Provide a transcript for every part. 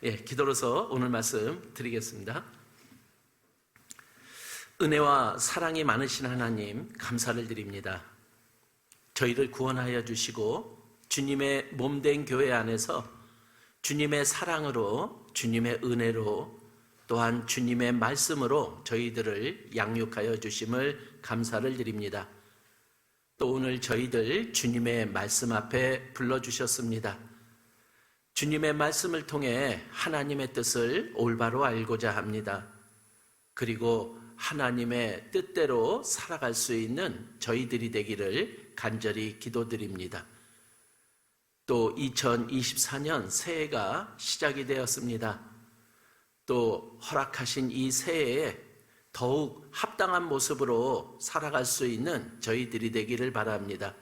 기도로서 오늘 말씀 드리겠습니다. 은혜와 사랑이 많으신 하나님, 감사를 드립니다. 저희를 구원하여 주시고 주님의 몸된 교회 안에서 주님의 사랑으로, 주님의 은혜로, 또한 주님의 말씀으로 저희들을 양육하여 주심을 감사를 드립니다. 또 오늘 저희들 주님의 말씀 앞에 불러주셨습니다. 주님의 말씀을 통해 하나님의 뜻을 올바로 알고자 합니다. 그리고 하나님의 뜻대로 살아갈 수 있는 저희들이 되기를 간절히 기도드립니다. 또 2024년 새해가 시작이 되었습니다. 또 허락하신 이 새해에 더욱 합당한 모습으로 살아갈 수 있는 저희들이 되기를 바랍니다.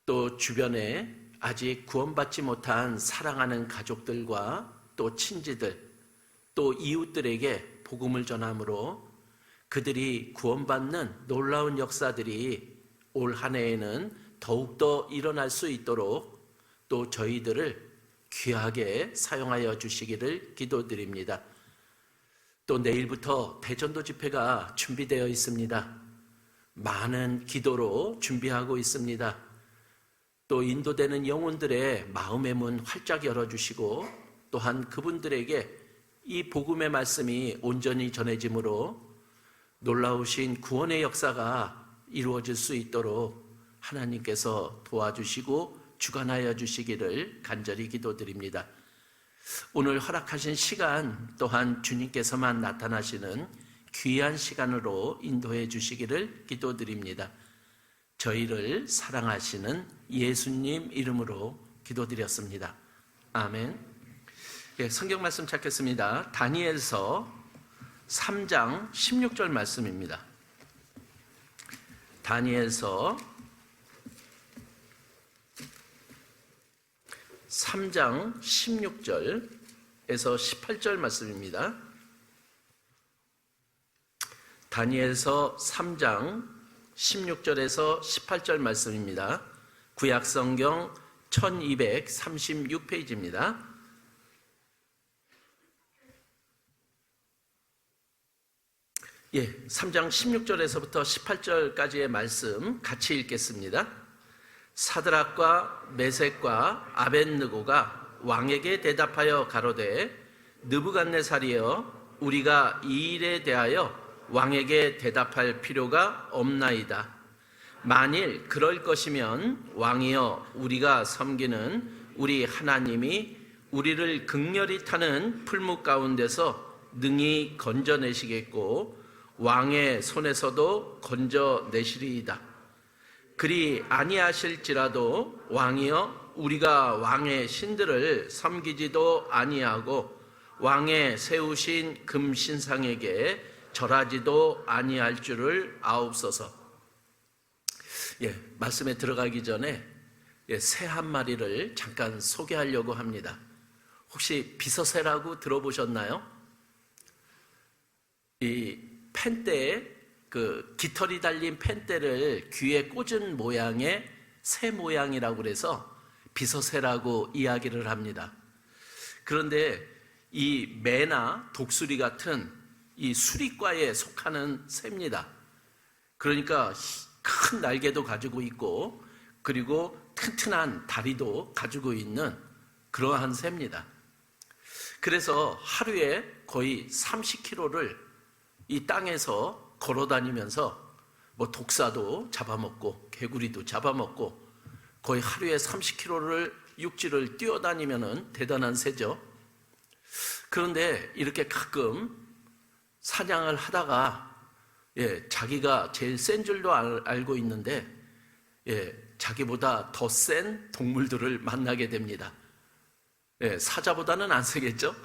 또 주변에 아직 구원받지 못한 사랑하는 가족들과 또 친지들, 또 이웃들에게 복음을 전함으로 그들이 구원받는 놀라운 역사들이 올 한 해에는 더욱더 일어날 수 있도록 또 저희들을 귀하게 사용하여 주시기를 기도드립니다. 또 내일부터 대전도 집회가 준비되어 있습니다. 많은 기도로 준비하고 있습니다. 또 인도되는 영혼들의 마음의 문 활짝 열어주시고 또한 그분들에게 이 복음의 말씀이 온전히 전해지므로 놀라우신 구원의 역사가 이루어질 수 있도록 하나님께서 도와주시고 주관하여 주시기를 간절히 기도드립니다. 오늘 허락하신 시간 또한 주님께서만 나타나시는 귀한 시간으로 인도해 주시기를 기도드립니다. 저희를 사랑하시는 예수님 이름으로 기도드렸습니다. 아멘. 성경 말씀 찾겠습니다. 다니엘서 3장 16절 말씀입니다. 다니엘서 3장 16절에서 18절 말씀입니다. 다니엘서 3장 16절에서 18절 말씀입니다. 구약성경 1236페이지입니다. 예, 3장 16절에서부터 18절까지의 말씀 같이 읽겠습니다. 사드락과 메섹과 아벳느고가 왕에게 대답하여 가로되 느부갓네살이여, 우리가 이 일에 대하여 왕에게 대답할 필요가 없나이다. 만일 그럴 것이면 왕이여, 우리가 섬기는 우리 하나님이 우리를 극렬히 타는 풀무 가운데서 능히 건져내시겠고 왕의 손에서도 건져내시리이다. 그리 아니하실지라도 왕이여, 우리가 왕의 신들을 섬기지도 아니하고 왕의 세우신 금신상에게 절하지도 아니할 줄을 아옵소서. 말씀에 들어가기 전에 새 한 마리를 잠깐 소개하려고 합니다. 혹시 비서새라고 들어보셨나요? 이 펜대에 깃털이 달린 펜대를 귀에 꽂은 모양의 새 모양이라고 그래서 비서새라고 이야기를 합니다. 그런데 이 매나 독수리 같은 이 수리과에 속하는 새입니다. 그러니까 큰 날개도 가지고 있고 그리고 튼튼한 다리도 가지고 있는 그러한 새입니다. 그래서 하루에 거의 30km를 이 땅에서 걸어다니면서 독사도 잡아먹고 개구리도 잡아먹고 거의 하루에 30km를 육지를 뛰어다니면 대단한 새죠. 그런데 이렇게 가끔 사냥을 하다가 자기가 제일 센 줄도 알고 있는데 자기보다 더 센 동물들을 만나게 됩니다. 사자보다는 안 세겠죠?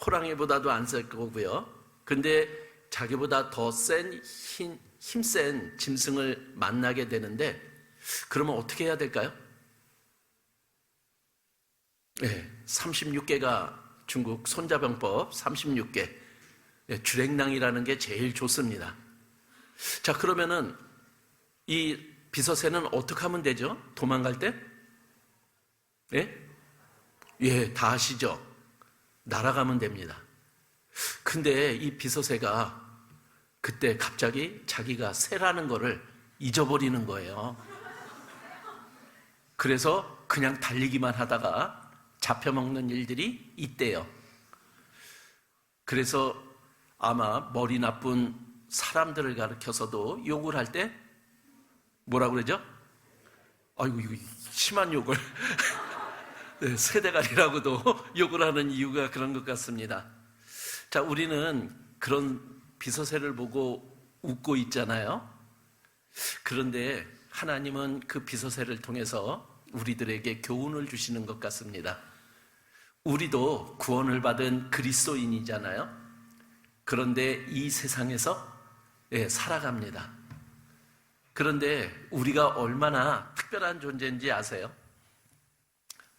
호랑이보다도 안 셀 거고요. 근데 자기보다 더 센 힘센 짐승을 만나게 되는데 그러면 어떻게 해야 될까요? 36개가 중국 손자병법 36개 주랭랑이라는 게 제일 좋습니다. 자, 그러면은 이 비서새는 어떻게 하면 되죠? 도망갈 때? 다 아시죠? 날아가면 됩니다. 근데 이 비서새가 그때 갑자기 자기가 새라는 거를 잊어버리는 거예요. 그래서 그냥 달리기만 하다가 잡혀먹는 일들이 있대요. 그래서 아마 머리 나쁜 사람들을 가르쳐서도 욕을 할 때 뭐라고 그러죠? 아이고, 이거 심한 욕을. 네, 새대가리라고도 욕을 하는 이유가 그런 것 같습니다. 자, 우리는 그런 비서새를 보고 웃고 있잖아요. 그런데 하나님은 그 비서새를 통해서 우리들에게 교훈을 주시는 것 같습니다. 우리도 구원을 받은 그리스도인이잖아요. 그런데 이 세상에서 살아갑니다. 그런데 우리가 얼마나 특별한 존재인지 아세요?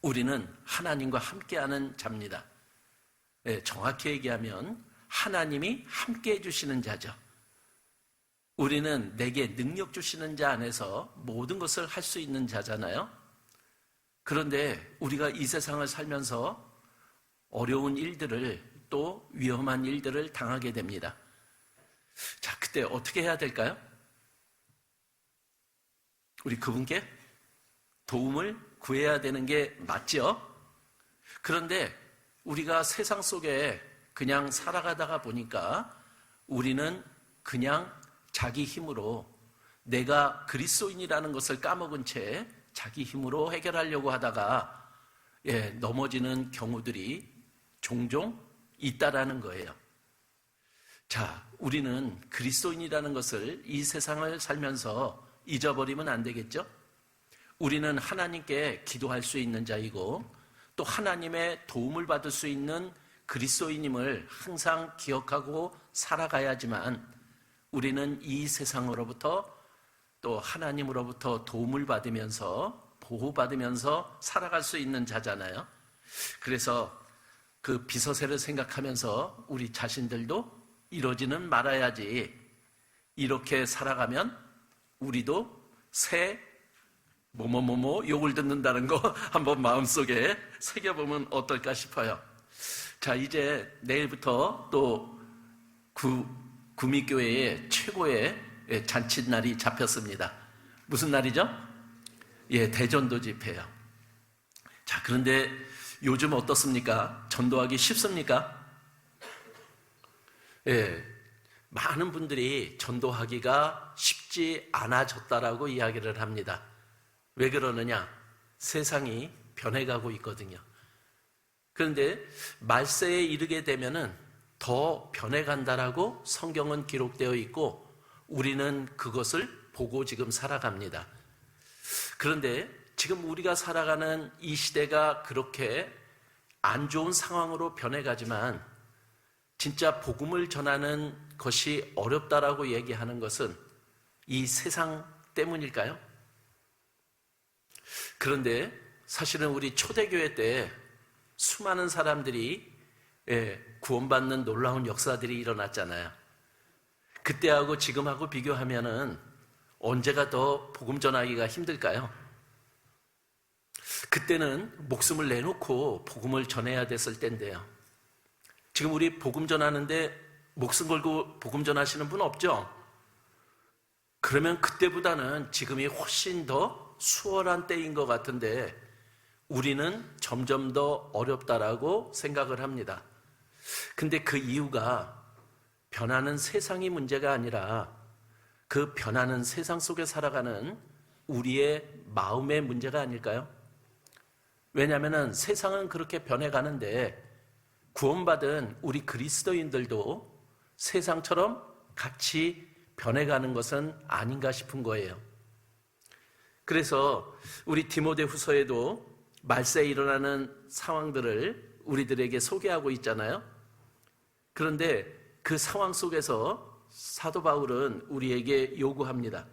우리는 하나님과 함께하는 자입니다. 정확히 얘기하면 하나님이 함께해 주시는 자죠. 우리는 내게 능력 주시는 자 안에서 모든 것을 할 수 있는 자잖아요. 그런데 우리가 이 세상을 살면서 어려운 일들을 또 위험한 일들을 당하게 됩니다. 자, 그때 어떻게 해야 될까요? 우리 그분께 도움을 구해야 되는 게 맞죠? 그런데 우리가 세상 속에 그냥 살아가다가 보니까 우리는 그냥 자기 힘으로 내가 그리스도인이라는 것을 까먹은 채 자기 힘으로 해결하려고 하다가 넘어지는 경우들이 종종 있다라는 거예요. 자, 우리는 그리스도인이라는 것을 이 세상을 살면서 잊어버리면 안 되겠죠? 우리는 하나님께 기도할 수 있는 자이고 또 하나님의 도움을 받을 수 있는 그리스도인임을 항상 기억하고 살아가야지만 우리는 이 세상으로부터 또 하나님으로부터 도움을 받으면서 보호받으면서 살아갈 수 있는 자잖아요. 그래서 그 비서새를 생각하면서 우리 자신들도 이러지는 말아야지. 이렇게 살아가면 우리도 새 뭐뭐뭐뭐 욕을 듣는다는 거 한번 마음속에 새겨보면 어떨까 싶어요. 자, 이제 내일부터 또 구미교회의 최고의 잔칫날이 잡혔습니다. 무슨 날이죠? 대전도 집회요. 자, 그런데 요즘 어떻습니까? 전도하기 쉽습니까? 많은 분들이 전도하기가 쉽지 않아졌다라고 이야기를 합니다. 왜 그러느냐? 세상이 변해가고 있거든요. 그런데 말세에 이르게 되면은 더 변해간다라고 성경은 기록되어 있고 우리는 그것을 보고 지금 살아갑니다. 그런데 지금 우리가 살아가는 이 시대가 그렇게 안 좋은 상황으로 변해가지만 진짜 복음을 전하는 것이 어렵다라고 얘기하는 것은 이 세상 때문일까요? 그런데 사실은 우리 초대교회 때 수많은 사람들이 구원받는 놀라운 역사들이 일어났잖아요. 그때하고 지금하고 비교하면은 언제가 더 복음 전하기가 힘들까요? 그때는 목숨을 내놓고 복음을 전해야 됐을 때인데요. 지금 우리 복음 전하는데 목숨 걸고 복음 전하시는 분 없죠? 그러면 그때보다는 지금이 훨씬 더 수월한 때인 것 같은데 우리는 점점 더 어렵다라고 생각을 합니다. 근데 그 이유가 변하는 세상이 문제가 아니라 그 변하는 세상 속에 살아가는 우리의 마음의 문제가 아닐까요? 왜냐하면 세상은 그렇게 변해가는데 구원받은 우리 그리스도인들도 세상처럼 같이 변해가는 것은 아닌가 싶은 거예요. 그래서 우리 디모데후서에도 말세에 일어나는 상황들을 우리들에게 소개하고 있잖아요. 그런데 그 상황 속에서 사도 바울은 우리에게 요구합니다.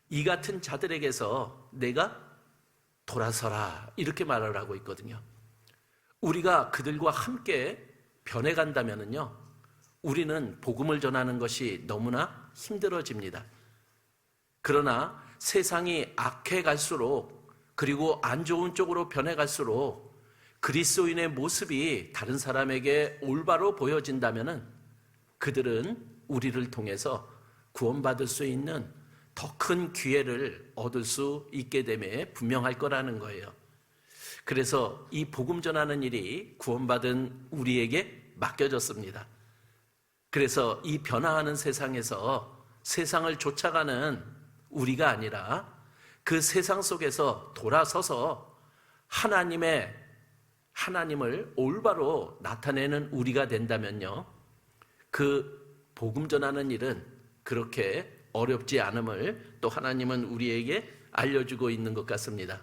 이 같은 자들에게서 내가 돌아서라 이렇게 말을 하고 있거든요. 우리가 그들과 함께 변해간다면요 우리는 복음을 전하는 것이 너무나 힘들어집니다. 그러나 세상이 악해 갈수록 그리고 안 좋은 쪽으로 변해갈수록 그리스도인의 모습이 다른 사람에게 올바로 보여진다면은 그들은 우리를 통해서 구원받을 수 있는 더 큰 기회를 얻을 수 있게 됨에 분명할 거라는 거예요. 그래서 이 복음 전하는 일이 구원받은 우리에게 맡겨졌습니다. 그래서 이 변화하는 세상에서 세상을 쫓아가는 우리가 아니라 그 세상 속에서 돌아서서 하나님을 올바로 나타내는 우리가 된다면요, 그 복음 전하는 일은 그렇게 어렵지 않음을 또 하나님은 우리에게 알려주고 있는 것 같습니다.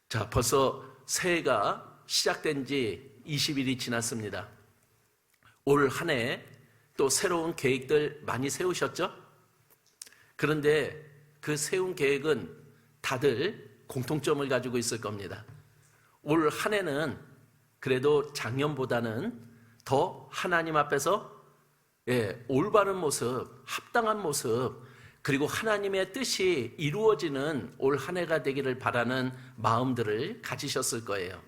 자, 벌써 새해가 시작된 지 20일이 지났습니다. 올 한 해 또 새로운 계획들 많이 세우셨죠? 그런데 그 세운 계획은 다들 공통점을 가지고 있을 겁니다. 올 한 해는 그래도 작년보다는 더 하나님 앞에서 올바른 모습, 합당한 모습, 그리고 하나님의 뜻이 이루어지는 올 한 해가 되기를 바라는 마음들을 가지셨을 거예요.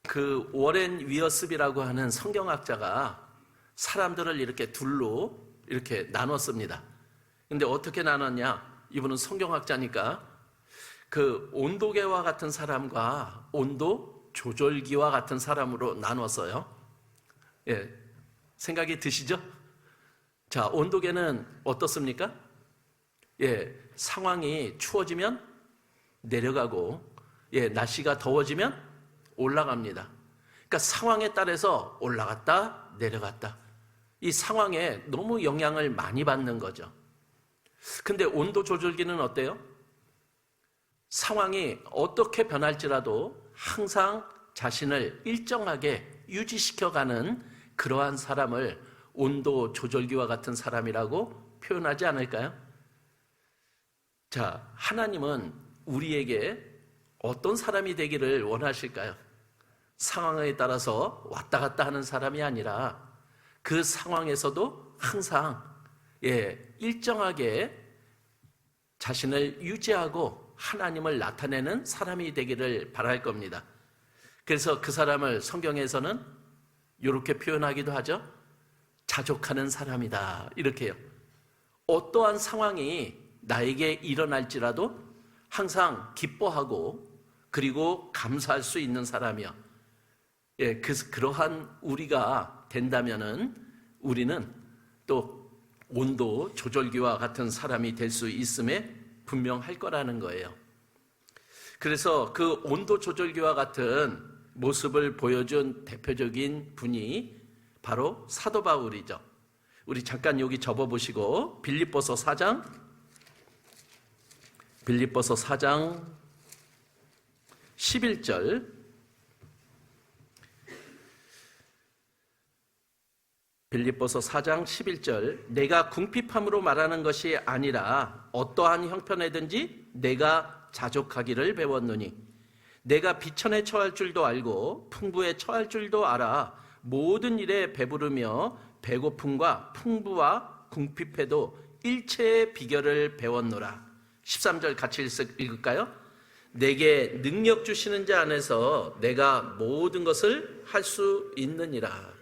그 워렌 위어스비라고 하는 성경학자가 사람들을 이렇게 둘로 이렇게 나눴습니다. 근데 어떻게 나눴냐? 이분은 성경학자니까 그 온도계와 같은 사람과 온도 조절기와 같은 사람으로 나눴어요. 생각이 드시죠? 자, 온도계는 어떻습니까? 상황이 추워지면 내려가고, 날씨가 더워지면 올라갑니다. 그러니까 상황에 따라서 올라갔다 내려갔다, 이 상황에 너무 영향을 많이 받는 거죠. 근데 온도 조절기는 어때요? 상황이 어떻게 변할지라도 항상 자신을 일정하게 유지시켜가는 그러한 사람을 온도 조절기와 같은 사람이라고 표현하지 않을까요? 자, 하나님은 우리에게 어떤 사람이 되기를 원하실까요? 상황에 따라서 왔다 갔다 하는 사람이 아니라 그 상황에서도 항상 일정하게 자신을 유지하고 하나님을 나타내는 사람이 되기를 바랄 겁니다. 그래서 그 사람을 성경에서는 이렇게 표현하기도 하죠. 자족하는 사람이다, 이렇게요. 어떠한 상황이 나에게 일어날지라도 항상 기뻐하고 그리고 감사할 수 있는 사람이요. 그러한 우리가 된다면은 우리는 또 온도 조절기와 같은 사람이 될 수 있음에 분명할 거라는 거예요. 그래서 그 온도 조절기와 같은 모습을 보여준 대표적인 분이 바로 사도 바울이죠. 우리 잠깐 여기 접어보시고 빌립보서 4장 11절, 빌립보서 4장 11절, 내가 궁핍함으로 말하는 것이 아니라 어떠한 형편에든지 내가 자족하기를 배웠노니 내가 비천에 처할 줄도 알고 풍부에 처할 줄도 알아 모든 일에 배부르며 배고픔과 풍부와 궁핍에도 일체의 비결을 배웠노라. 13절 같이 읽을까요? 내게 능력 주시는 자 안에서 내가 모든 것을 할 수 있느니라.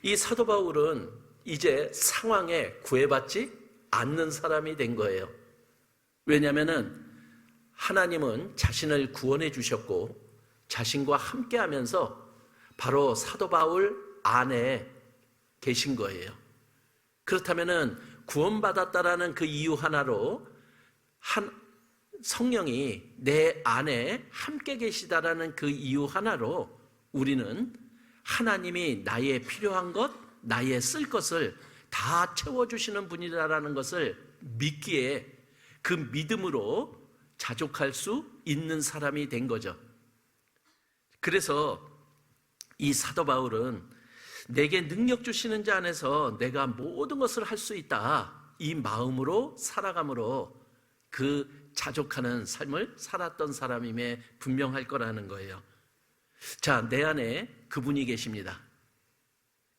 이 사도 바울은 이제 상황에 구애받지 않는 사람이 된 거예요. 왜냐하면 하나님은 자신을 구원해 주셨고 자신과 함께 하면서 바로 사도 바울 안에 계신 거예요. 그렇다면 구원받았다라는 그 이유 하나로 성령이 내 안에 함께 계시다라는 그 이유 하나로 우리는 하나님이 나의 필요한 것, 나의 쓸 것을 다 채워주시는 분이라는 것을 믿기에 그 믿음으로 자족할 수 있는 사람이 된 거죠. 그래서 이 사도 바울은 내게 능력 주시는 자 안에서 내가 모든 것을 할 수 있다, 이 마음으로 살아감으로 그 자족하는 삶을 살았던 사람임에 분명할 거라는 거예요. 자, 내 안에 그분이 계십니다.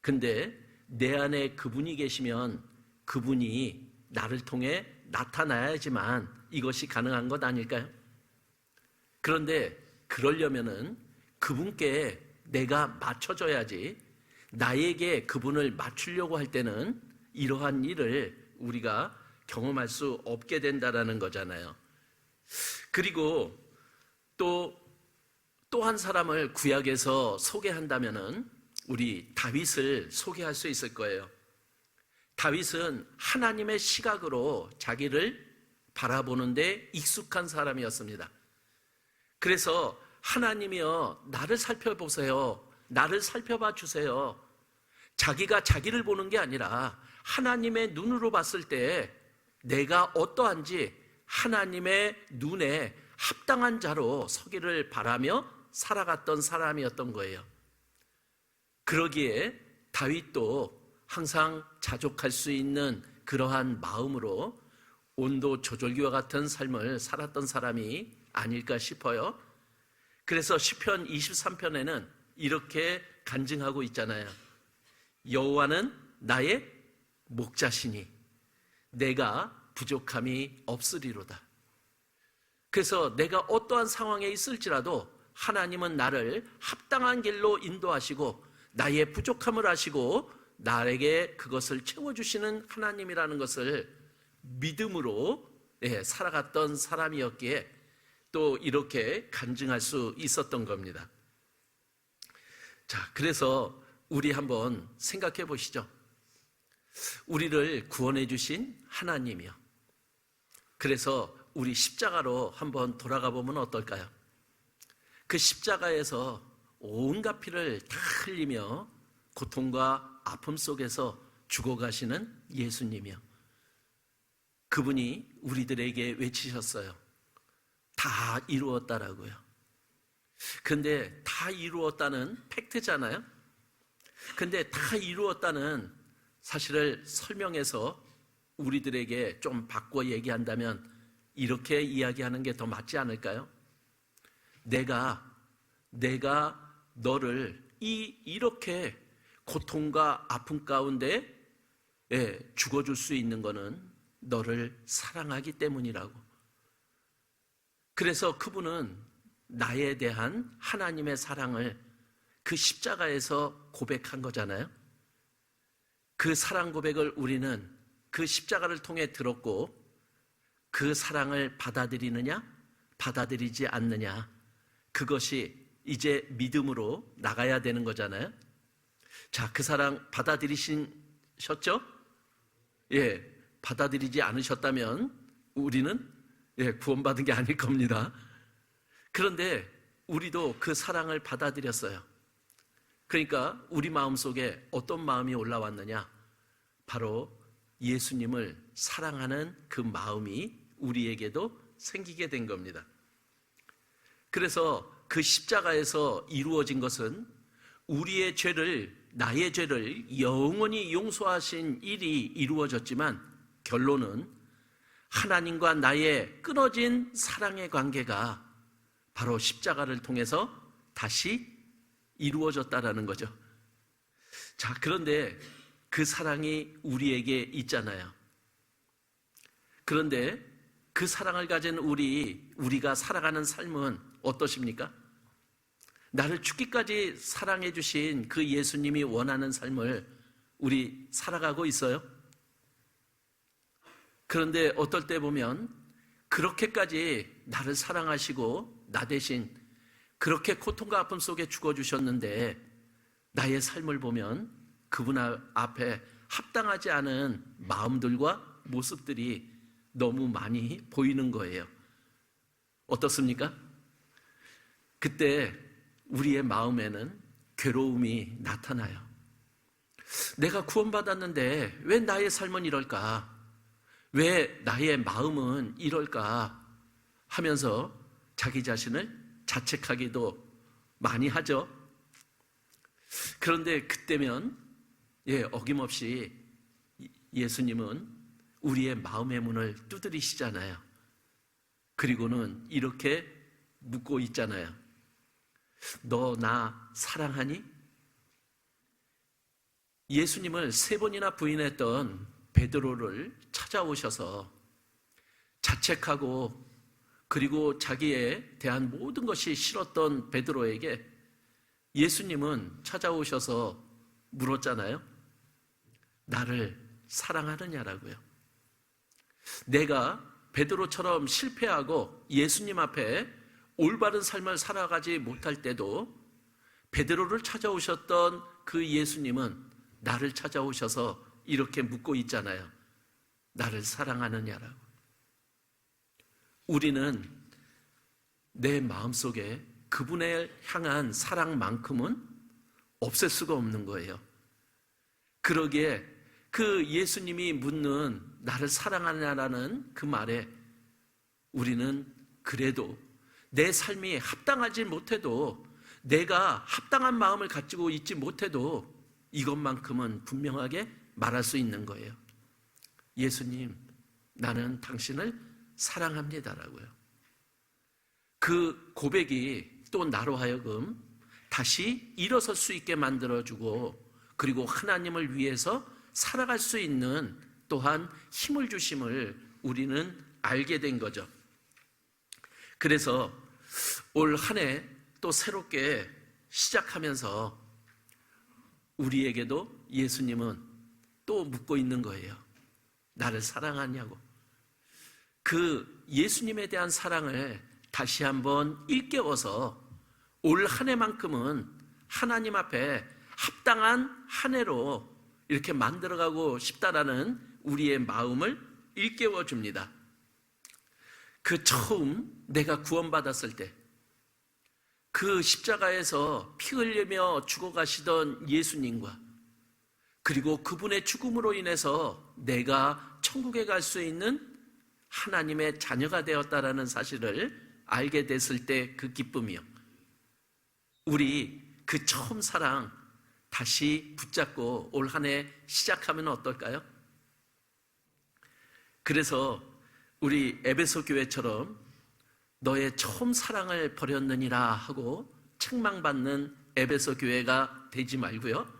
근데 내 안에 그분이 계시면 그분이 나를 통해 나타나야지만 이것이 가능한 것 아닐까요? 그런데 그러려면은 그분께 내가 맞춰줘야지, 나에게 그분을 맞추려고 할 때는 이러한 일을 우리가 경험할 수 없게 된다라는 거잖아요. 그리고 또 한 사람을 구약에서 소개한다면은 우리 다윗을 소개할 수 있을 거예요. 다윗은 하나님의 시각으로 자기를 바라보는데 익숙한 사람이었습니다. 그래서 하나님이여 나를 살펴보세요. 나를 살펴봐 주세요. 자기가 자기를 보는 게 아니라 하나님의 눈으로 봤을 때 내가 어떠한지 하나님의 눈에 합당한 자로 서기를 바라며 살아갔던 사람이었던 거예요. 그러기에 다윗도 항상 자족할 수 있는 그러한 마음으로 온도 조절기와 같은 삶을 살았던 사람이 아닐까 싶어요. 그래서 시편 23편에는 이렇게 간증하고 있잖아요. 여호와는 나의 목자시니 내가 부족함이 없으리로다. 그래서 내가 어떠한 상황에 있을지라도 하나님은 나를 합당한 길로 인도하시고 나의 부족함을 아시고 나에게 그것을 채워주시는 하나님이라는 것을 믿음으로 살아갔던 사람이었기에 또 이렇게 간증할 수 있었던 겁니다. 자, 그래서 우리 한번 생각해 보시죠. 우리를 구원해 주신 하나님이요. 그래서 우리 십자가로 한번 돌아가 보면 어떨까요? 그 십자가에서 온갖 피를 다 흘리며 고통과 아픔 속에서 죽어가시는 예수님이요. 그분이 우리들에게 외치셨어요. 다 이루었다라고요. 근데 다 이루었다는 팩트잖아요. 근데 다 이루었다는 사실을 설명해서 우리들에게 좀 바꿔 얘기한다면 이렇게 이야기하는 게 더 맞지 않을까요? 내가 너를 이렇게 고통과 아픔 가운데 죽어줄 수 있는 거는 너를 사랑하기 때문이라고. 그래서 그분은 나에 대한 하나님의 사랑을 그 십자가에서 고백한 거잖아요. 그 사랑 고백을 우리는 그 십자가를 통해 들었고 그 사랑을 받아들이느냐 받아들이지 않느냐, 그것이 이제 믿음으로 나가야 되는 거잖아요. 자, 그 사랑 받아들이셨죠? 예, 받아들이지 않으셨다면 우리는 구원받은 게 아닐 겁니다. 그런데 우리도 그 사랑을 받아들였어요. 그러니까 우리 마음속에 어떤 마음이 올라왔느냐? 바로 예수님을 사랑하는 그 마음이 우리에게도 생기게 된 겁니다. 그래서 그 십자가에서 이루어진 것은 우리의 죄를, 나의 죄를 영원히 용서하신 일이 이루어졌지만 결론은 하나님과 나의 끊어진 사랑의 관계가 바로 십자가를 통해서 다시 이루어졌다라는 거죠. 자, 그런데 그 사랑이 우리에게 있잖아요. 그런데 그 사랑을 가진 우리가 살아가는 삶은 어떠십니까? 나를 죽기까지 사랑해 주신 그 예수님이 원하는 삶을 우리 살아가고 있어요? 그런데 어떨 때 보면 그렇게까지 나를 사랑하시고 나 대신 그렇게 고통과 아픔 속에 죽어주셨는데 나의 삶을 보면 그분 앞에 합당하지 않은 마음들과 모습들이 너무 많이 보이는 거예요. 어떻습니까? 그때 우리의 마음에는 괴로움이 나타나요. 내가 구원받았는데 왜 나의 삶은 이럴까? 왜 나의 마음은 이럴까? 하면서 자기 자신을 자책하기도 많이 하죠. 그런데 그때면 어김없이 예수님은 우리의 마음의 문을 두드리시잖아요. 그리고는 이렇게 묻고 있잖아요. 너 나 사랑하니? 예수님을 3번이나 부인했던 베드로를 찾아오셔서 자책하고 그리고 자기에 대한 모든 것이 싫었던 베드로에게 예수님은 찾아오셔서 물었잖아요. 나를 사랑하느냐라고요. 내가 베드로처럼 실패하고 예수님 앞에 올바른 삶을 살아가지 못할 때도 베드로를 찾아오셨던 그 예수님은 나를 찾아오셔서 이렇게 묻고 있잖아요. 나를 사랑하느냐라고. 우리는 내 마음속에 그분을 향한 사랑만큼은 없앨 수가 없는 거예요. 그러기에 그 예수님이 묻는 나를 사랑하느냐라는 그 말에 우리는 그래도 내 삶이 합당하지 못해도, 내가 합당한 마음을 가지고 있지 못해도 이것만큼은 분명하게 말할 수 있는 거예요. 예수님, 나는 당신을 사랑합니다라고요. 그 고백이 또 나로 하여금 다시 일어설 수 있게 만들어주고, 그리고 하나님을 위해서 살아갈 수 있는 또한 힘을 주심을 우리는 알게 된 거죠. 그래서 올 한 해 또 새롭게 시작하면서 우리에게도 예수님은 또 묻고 있는 거예요. 나를 사랑하냐고. 그 예수님에 대한 사랑을 다시 한번 일깨워서 올 한 해만큼은 하나님 앞에 합당한 한 해로 이렇게 만들어가고 싶다라는 우리의 마음을 일깨워 줍니다. 그 처음 내가 구원받았을 때 그 십자가에서 피 흘리며 죽어가시던 예수님과, 그리고 그분의 죽음으로 인해서 내가 천국에 갈 수 있는 하나님의 자녀가 되었다라는 사실을 알게 됐을 때 그 기쁨이요. 우리 그 처음 사랑 다시 붙잡고 올 한 해 시작하면 어떨까요? 그래서 우리 에베소 교회처럼 너의 처음 사랑을 버렸느니라 하고 책망받는 에베소 교회가 되지 말고요.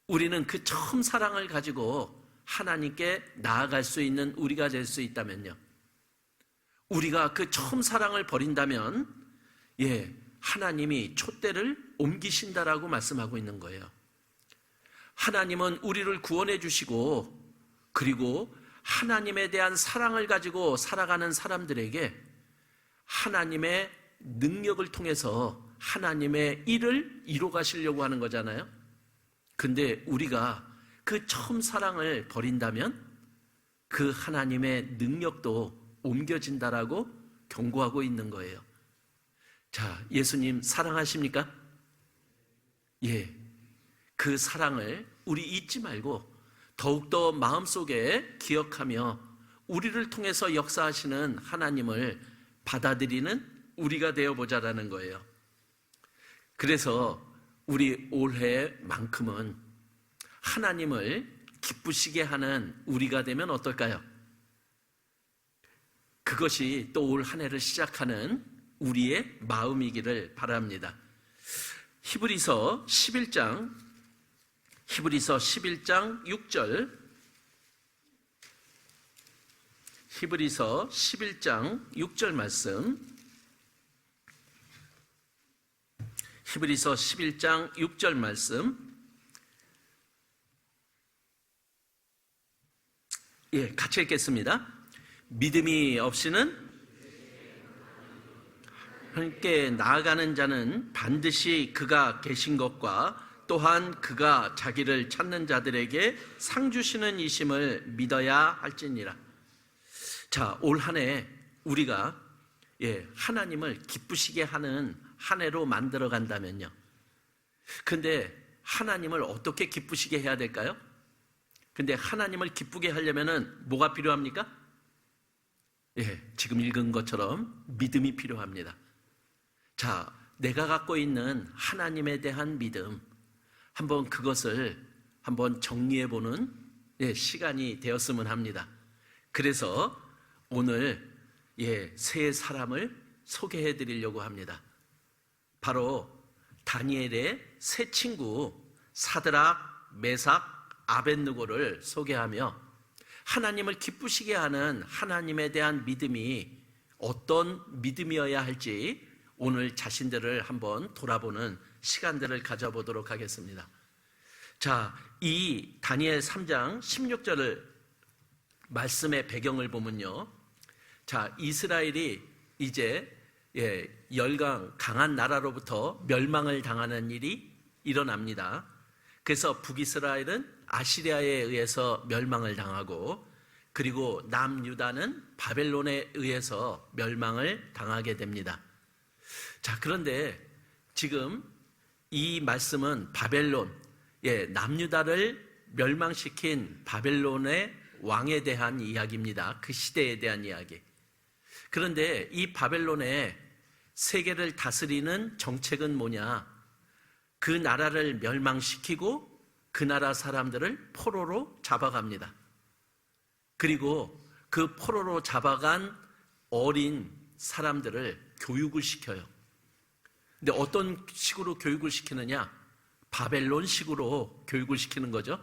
우리는 그 처음 사랑을 가지고 하나님께 나아갈 수 있는 우리가 될 수 있다면요. 우리가 그 처음 사랑을 버린다면 하나님이 촛대를 옮기신다라고 말씀하고 있는 거예요. 하나님은 우리를 구원해 주시고, 그리고 하나님에 대한 사랑을 가지고 살아가는 사람들에게 하나님의 능력을 통해서 하나님의 일을 이뤄 가시려고 하는 거잖아요. 근데 우리가 그 처음 사랑을 버린다면 그 하나님의 능력도 옮겨진다라고 경고하고 있는 거예요. 자, 예수님 사랑하십니까? 예. 그 사랑을 우리 잊지 말고 더욱더 마음속에 기억하며 우리를 통해서 역사하시는 하나님을 받아들이는 우리가 되어보자라는 거예요. 그래서 우리 올해만큼은 하나님을 기쁘시게 하는 우리가 되면 어떨까요? 그것이 또 올 한 해를 시작하는 우리의 마음이기를 바랍니다. 히브리서 11장 6절, 히브리서 11장 6절 말씀, 히브리서 11장 6절 말씀, 같이 읽겠습니다. 믿음이 없이는 함께 나아가는 자는 반드시 그가 계신 것과 또한 그가 자기를 찾는 자들에게 상 주시는 이심을 믿어야 할지니라. 자, 올 한 해 우리가 하나님을 기쁘시게 하는 한 해로 만들어 간다면요. 근데 하나님을 어떻게 기쁘시게 해야 될까요? 근데 하나님을 기쁘게 하려면은 뭐가 필요합니까? 지금 읽은 것처럼 믿음이 필요합니다. 자, 내가 갖고 있는 하나님에 대한 믿음, 한번 그것을 한번 정리해보는 시간이 되었으면 합니다. 그래서 오늘 세 사람을 소개해 드리려고 합니다. 바로 다니엘의 세 친구 사드락, 메삭, 아벳느고를 소개하며 하나님을 기쁘시게 하는 하나님에 대한 믿음이 어떤 믿음이어야 할지 오늘 자신들을 한번 돌아보는 시간들을 가져보도록 하겠습니다. 자, 이 다니엘 3장 16절 말씀의 배경을 보면요. 자, 이스라엘이 이제 열강 강한 나라로부터 멸망을 당하는 일이 일어납니다. 그래서 북이스라엘은 아시리아에 의해서 멸망을 당하고, 그리고 남유다는 바벨론에 의해서 멸망을 당하게 됩니다. 자, 그런데 지금 이 말씀은 바벨론, 남유다를 멸망시킨 바벨론의 왕에 대한 이야기입니다. 그 시대에 대한 이야기. 그런데 이 바벨론의 세계를 다스리는 정책은 뭐냐? 그 나라를 멸망시키고 그 나라 사람들을 포로로 잡아갑니다. 그리고 그 포로로 잡아간 어린 사람들을 교육을 시켜요. 근데 어떤 식으로 교육을 시키느냐? 바벨론식으로 교육을 시키는 거죠.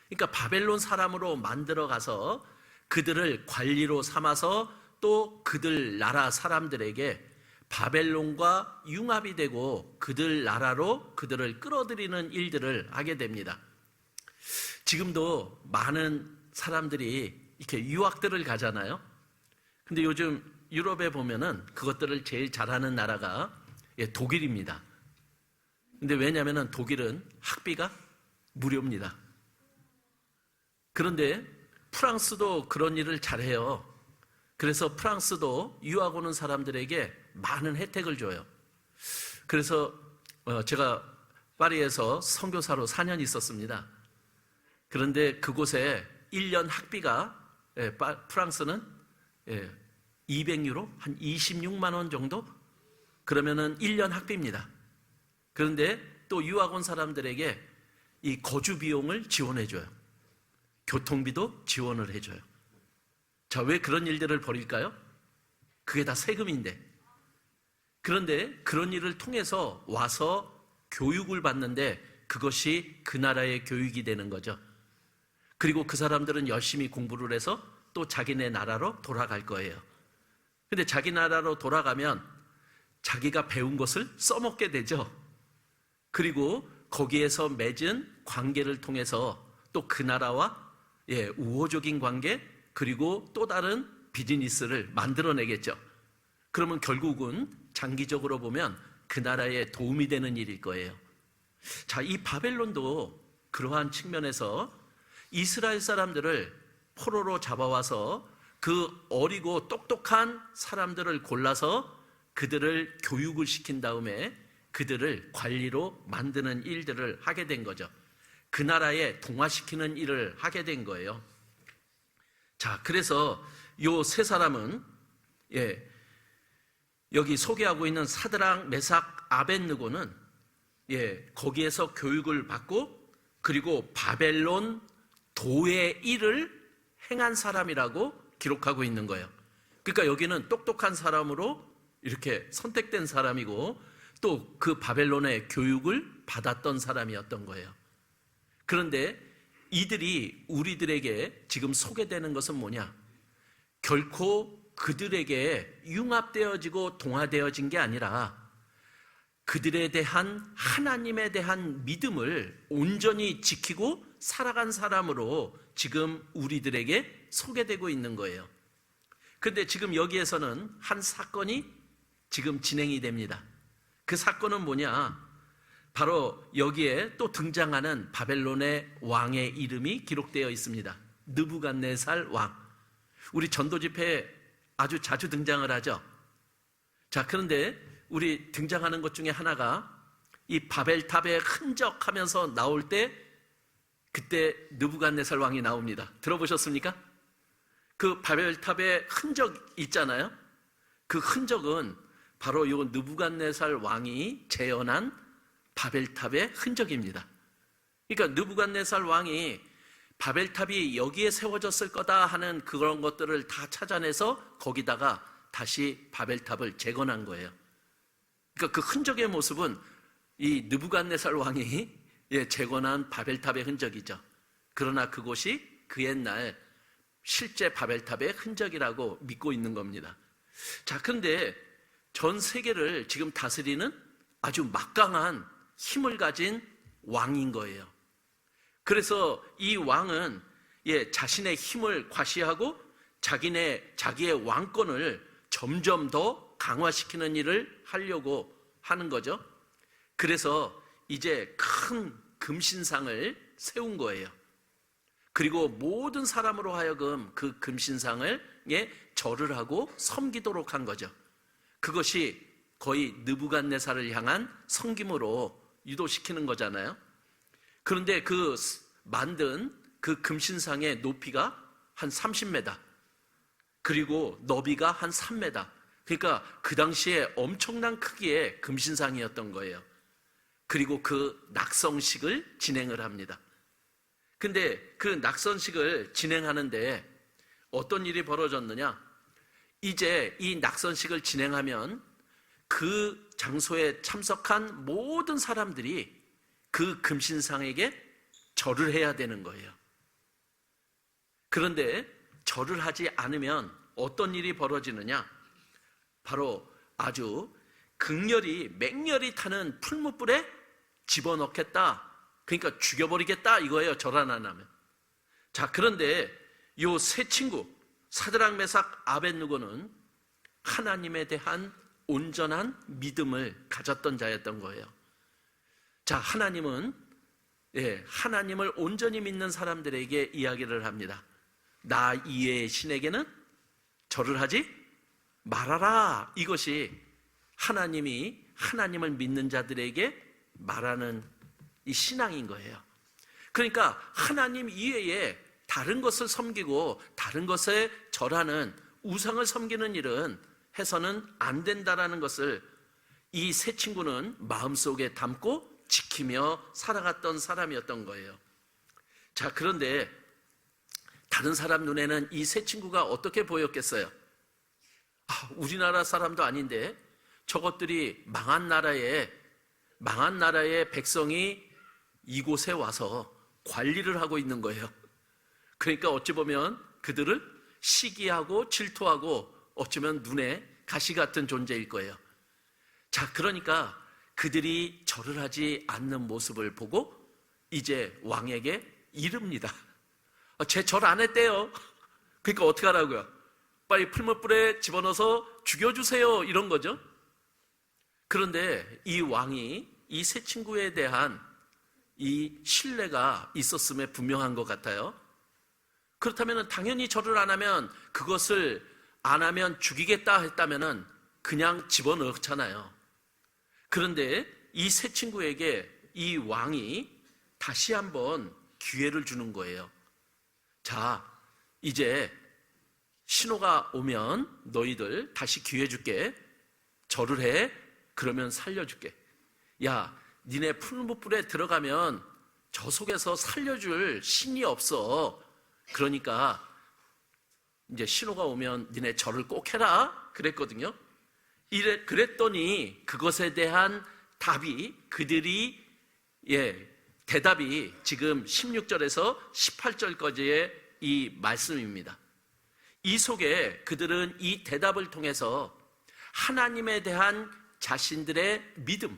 그러니까 바벨론 사람으로 만들어 가서 그들을 관리로 삼아서 또 그들 나라 사람들에게 바벨론과 융합이 되고 그들 나라로 그들을 끌어들이는 일들을 하게 됩니다. 지금도 많은 사람들이 이렇게 유학들을 가잖아요. 근데 요즘 유럽에 보면은 그것들을 제일 잘하는 나라가 독일입니다. 근데 왜냐면은 독일은 학비가 무료입니다. 그런데 프랑스도 그런 일을 잘해요. 그래서 프랑스도 유학 오는 사람들에게 많은 혜택을 줘요. 그래서 제가 파리에서 선교사로 4년 있었습니다. 그런데 그곳에 1년 학비가 프랑스는 200유로? 한 26만 원 정도? 그러면은 1년 학비입니다. 그런데 또 유학 온 사람들에게 이 거주 비용을 지원해 줘요. 교통비도 지원을 해줘요. 자, 왜 그런 일들을 벌일까요? 그게 다 세금인데. 그런데 그런 일을 통해서 와서 교육을 받는데 그것이 그 나라의 교육이 되는 거죠. 그리고 그 사람들은 열심히 공부를 해서 또 자기네 나라로 돌아갈 거예요. 근데 자기 나라로 돌아가면 자기가 배운 것을 써먹게 되죠. 그리고 거기에서 맺은 관계를 통해서 또 그 나라와 우호적인 관계, 그리고 또 다른 비즈니스를 만들어내겠죠. 그러면 결국은 장기적으로 보면 그 나라에 도움이 되는 일일 거예요. 자, 이 바벨론도 그러한 측면에서 이스라엘 사람들을 포로로 잡아와서 그 어리고 똑똑한 사람들을 골라서 그들을 교육을 시킨 다음에 그들을 관리로 만드는 일들을 하게 된 거죠. 그 나라에 동화시키는 일을 하게 된 거예요. 자, 그래서 요 세 사람은 여기 소개하고 있는 사드락, 메삭, 아벳느고는 거기에서 교육을 받고 그리고 바벨론 도의 일을 행한 사람이라고 기록하고 있는 거예요. 그러니까 여기는 똑똑한 사람으로 이렇게 선택된 사람이고 또 그 바벨론의 교육을 받았던 사람이었던 거예요. 그런데 이들이 우리들에게 지금 소개되는 것은 뭐냐? 결코 그들에게 융합되어지고 동화되어진 게 아니라 그들에 대한 하나님에 대한 믿음을 온전히 지키고 살아간 사람으로 지금 우리들에게 소개되고 있는 거예요. 그런데 지금 여기에서는 한 사건이 지금 진행이 됩니다. 그 사건은 뭐냐? 바로 여기에 또 등장하는 바벨론의 왕의 이름이 기록되어 있습니다. 느부갓네살 왕. 우리 전도 집회에 아주 자주 등장을 하죠. 자, 그런데 우리 등장하는 것 중에 하나가 이 바벨탑의 흔적 하면서 나올 때 그때 느부갓네살 왕이 나옵니다. 들어보셨습니까? 그 바벨탑의 흔적 있잖아요. 그 흔적은 바로 이 느부갓네살 왕이 재현한 바벨탑의 흔적입니다. 그러니까 느부갓네살 왕이 바벨탑이 여기에 세워졌을 거다 하는 그런 것들을 다 찾아내서 거기다가 다시 바벨탑을 재건한 거예요. 그러니까 그 흔적의 모습은 이 느부갓네살 왕이 재건한 바벨탑의 흔적이죠. 그러나 그곳이 그 옛날 실제 바벨탑의 흔적이라고 믿고 있는 겁니다. 자, 그런데 전 세계를 지금 다스리는 아주 막강한 힘을 가진 왕인 거예요. 그래서 이 왕은 자신의 힘을 과시하고 자기의 왕권을 점점 더 강화시키는 일을 하려고 하는 거죠. 그래서 이제 큰 금신상을 세운 거예요. 그리고 모든 사람으로 하여금 그 금신상을 절을 하고 섬기도록 한 거죠. 그것이 거의 느부갓네살을 향한 섬김으로 유도시키는 거잖아요. 그런데 그 만든 그 금신상의 높이가 한 30m, 그리고 너비가 한 3m. 그러니까 그 당시에 엄청난 크기의 금신상이었던 거예요. 그리고 그 낙성식을 진행을 합니다. 근데 그 낙선식을 진행하는데 어떤 일이 벌어졌느냐? 이제 이 낙선식을 진행하면 그 장소에 참석한 모든 사람들이 그 금신상에게 절을 해야 되는 거예요. 그런데 절을 하지 않으면 어떤 일이 벌어지느냐? 바로 아주 맹렬히 타는 풀무불에 집어넣겠다. 그러니까 죽여버리겠다 이거예요. 절 안 하면. 자, 그런데 요 세 친구 사드락, 메삭, 아벳느고는 하나님에 대한 온전한 믿음을 가졌던 자였던 거예요. 자, 하나님은 하나님을 온전히 믿는 사람들에게 이야기를 합니다. 나 이외의 신에게는 절을 하지 말아라. 이것이 하나님이 하나님을 믿는 자들에게 말하는 이 신앙인 거예요. 그러니까 하나님 이외에 다른 것을 섬기고 다른 것에 절하는 우상을 섬기는 일은 해서는 안 된다라는 것을 이 세 친구는 마음속에 담고 지키며 살아갔던 사람이었던 거예요. 자, 그런데 다른 사람 눈에는 이 세 친구가 어떻게 보였겠어요? 우리나라 사람도 아닌데 저것들이 망한 나라의 백성이 이곳에 와서 관리를 하고 있는 거예요. 그러니까 어찌 보면 그들을 시기하고 질투하고 어쩌면 눈에 가시 같은 존재일 거예요. 자, 그러니까 그들이 절을 하지 않는 모습을 보고 이제 왕에게 이릅니다. 쟤 절 안 했대요. 그러니까 어떻게 하라고요? 빨리 풀무불에 집어넣어서 죽여주세요. 이런 거죠. 그런데 이 왕이 이 세 친구에 대한 이 신뢰가 있었음에 분명한 것 같아요. 그렇다면 당연히 절을 안 하면, 그것을 안 하면 죽이겠다 했다면 그냥 집어넣잖아요. 그런데 이 세 친구에게 이 왕이 다시 한번 기회를 주는 거예요. 자, 이제 신호가 오면 너희들 다시 기회 줄게. 절을 해. 그러면 살려줄게. 야, 니네 풀무불에 들어가면 저 속에서 살려줄 신이 없어. 그러니까 이제 신호가 오면 니네 절을 꼭 해라. 그랬거든요. 그랬더니 그것에 대한 답이, 대답이 지금 16절에서 18절까지의 이 말씀입니다. 이 속에 그들은 이 대답을 통해서 하나님에 대한 자신들의 믿음,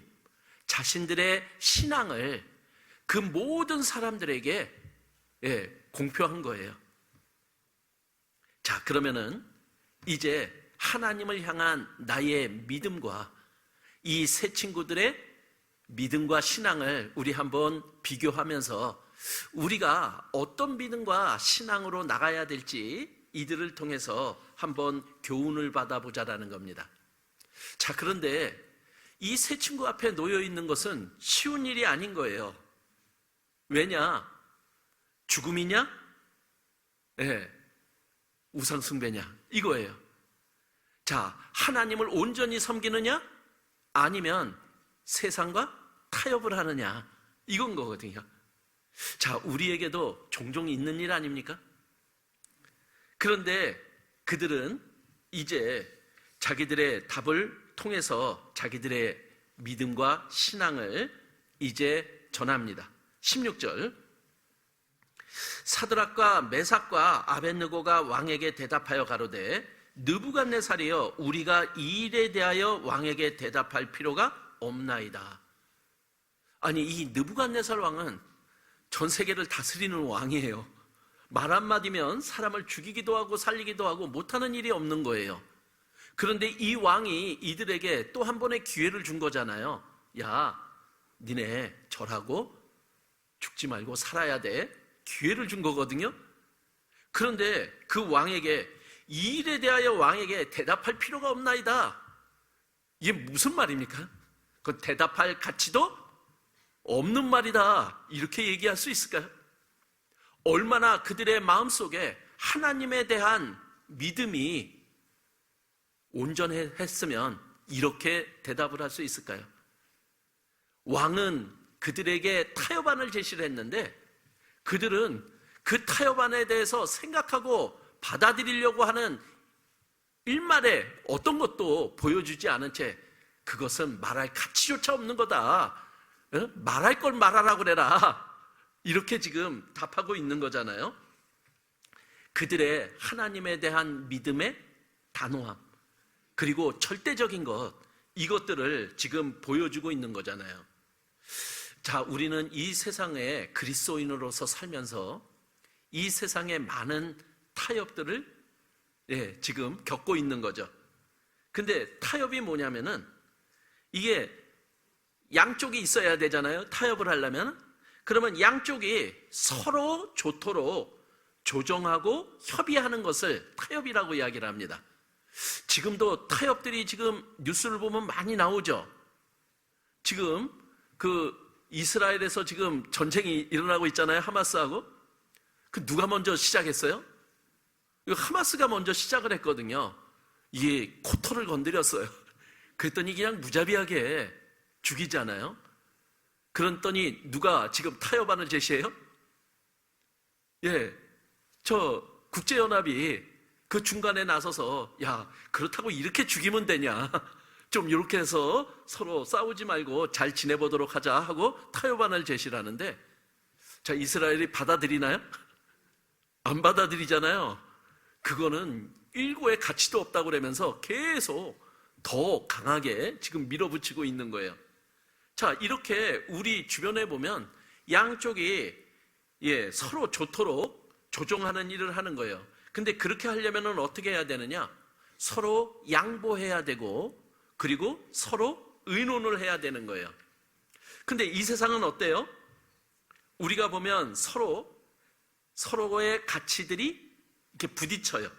자신들의 신앙을 그 모든 사람들에게 공표한 거예요. 자, 그러면은 이제 하나님을 향한 나의 믿음과 이 세 친구들의 믿음과 신앙을 우리 한번 비교하면서 우리가 어떤 믿음과 신앙으로 나가야 될지 이들을 통해서 한번 교훈을 받아보자라는 겁니다. 자, 그런데 이 세 친구 앞에 놓여 있는 것은 쉬운 일이 아닌 거예요. 왜냐? 죽음이냐? 우상숭배냐? 이거예요. 자, 하나님을 온전히 섬기느냐? 아니면 세상과 타협을 하느냐? 이건 거거든요. 자, 우리에게도 종종 있는 일 아닙니까? 그런데 그들은 이제 자기들의 답을 통해서 자기들의 믿음과 신앙을 이제 전합니다. 16절, 사드락과 메삭과 아벳느고가 왕에게 대답하여 가로되 느부갓네살이여 우리가 이 일에 대하여 왕에게 대답할 필요가 없나이다. 아니, 이 느부갓네살 왕은 전 세계를 다스리는 왕이에요. 말 한마디면 사람을 죽이기도 하고 살리기도 하고 못하는 일이 없는 거예요. 그런데 이 왕이 이들에게 또 한 번의 기회를 준 거잖아요. 야, 니네 절하고 죽지 말고 살아야 돼. 기회를 준 거거든요. 그런데 그 왕에게 이 일에 대하여 왕에게 대답할 필요가 없나이다. 이게 무슨 말입니까? 그 대답할 가치도 없는 말이다. 이렇게 얘기할 수 있을까요? 얼마나 그들의 마음속에 하나님에 대한 믿음이 온전했으면 이렇게 대답을 할 수 있을까요? 왕은 그들에게 타협안을 제시를 했는데 그들은 그 타협안에 대해서 생각하고 받아들이려고 하는 일말에 어떤 것도 보여주지 않은 채 그것은 말할 가치조차 없는 거다. 말할 걸 말하라 그래라. 이렇게 지금 답하고 있는 거잖아요. 그들의 하나님에 대한 믿음의 단호함, 그리고 절대적인 것, 이것들을 지금 보여주고 있는 거잖아요. 자, 우리는 이 세상에 그리스도인으로서 살면서 이 세상의 많은 타협들을 지금 겪고 있는 거죠. 근데 타협이 뭐냐면은 이게 양쪽이 있어야 되잖아요. 타협을 하려면. 그러면 양쪽이 서로 좋도록 조정하고 협의하는 것을 타협이라고 이야기를 합니다. 지금도 타협들이 지금 뉴스를 보면 많이 나오죠. 지금 그 이스라엘에서 지금 전쟁이 일어나고 있잖아요. 하마스하고. 그 누가 먼저 시작했어요? 이거 하마스가 먼저 시작을 했거든요. 이게 코털을 건드렸어요. 그랬더니 그냥 무자비하게 죽이잖아요. 그랬더니 누가 지금 타협안을 제시해요? 저 국제연합이 그 중간에 나서서 야, 그렇다고 이렇게 죽이면 되냐? 좀 이렇게 해서 서로 싸우지 말고 잘 지내보도록 하자 하고 타협안을 제시를 하는데, 자, 이스라엘이 받아들이나요? 안 받아들이잖아요. 그거는 일고의 가치도 없다고 그러면서 계속 더 강하게 지금 밀어붙이고 있는 거예요. 자, 이렇게 우리 주변에 보면 양쪽이 서로 좋도록 조종하는 일을 하는 거예요. 근데 그렇게 하려면 어떻게 해야 되느냐? 서로 양보해야 되고, 그리고 서로 의논을 해야 되는 거예요. 근데 이 세상은 어때요? 우리가 보면 서로의 가치들이 이렇게 부딪혀요.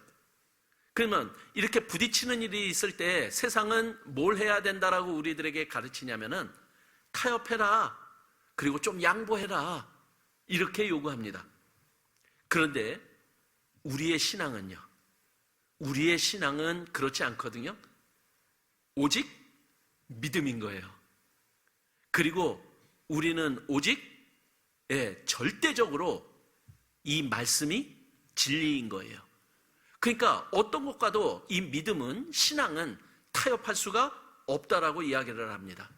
그러면 이렇게 부딪히는 일이 있을 때 세상은 뭘 해야 된다라고 우리들에게 가르치냐면은 타협해라. 그리고 좀 양보해라. 이렇게 요구합니다. 그런데 우리의 신앙은요. 우리의 신앙은 그렇지 않거든요. 오직 믿음인 거예요. 그리고 우리는 오직 절대적으로 이 말씀이 진리인 거예요. 그러니까 어떤 것과도 이 믿음은, 신앙은 타협할 수가 없다라고 이야기를 합니다.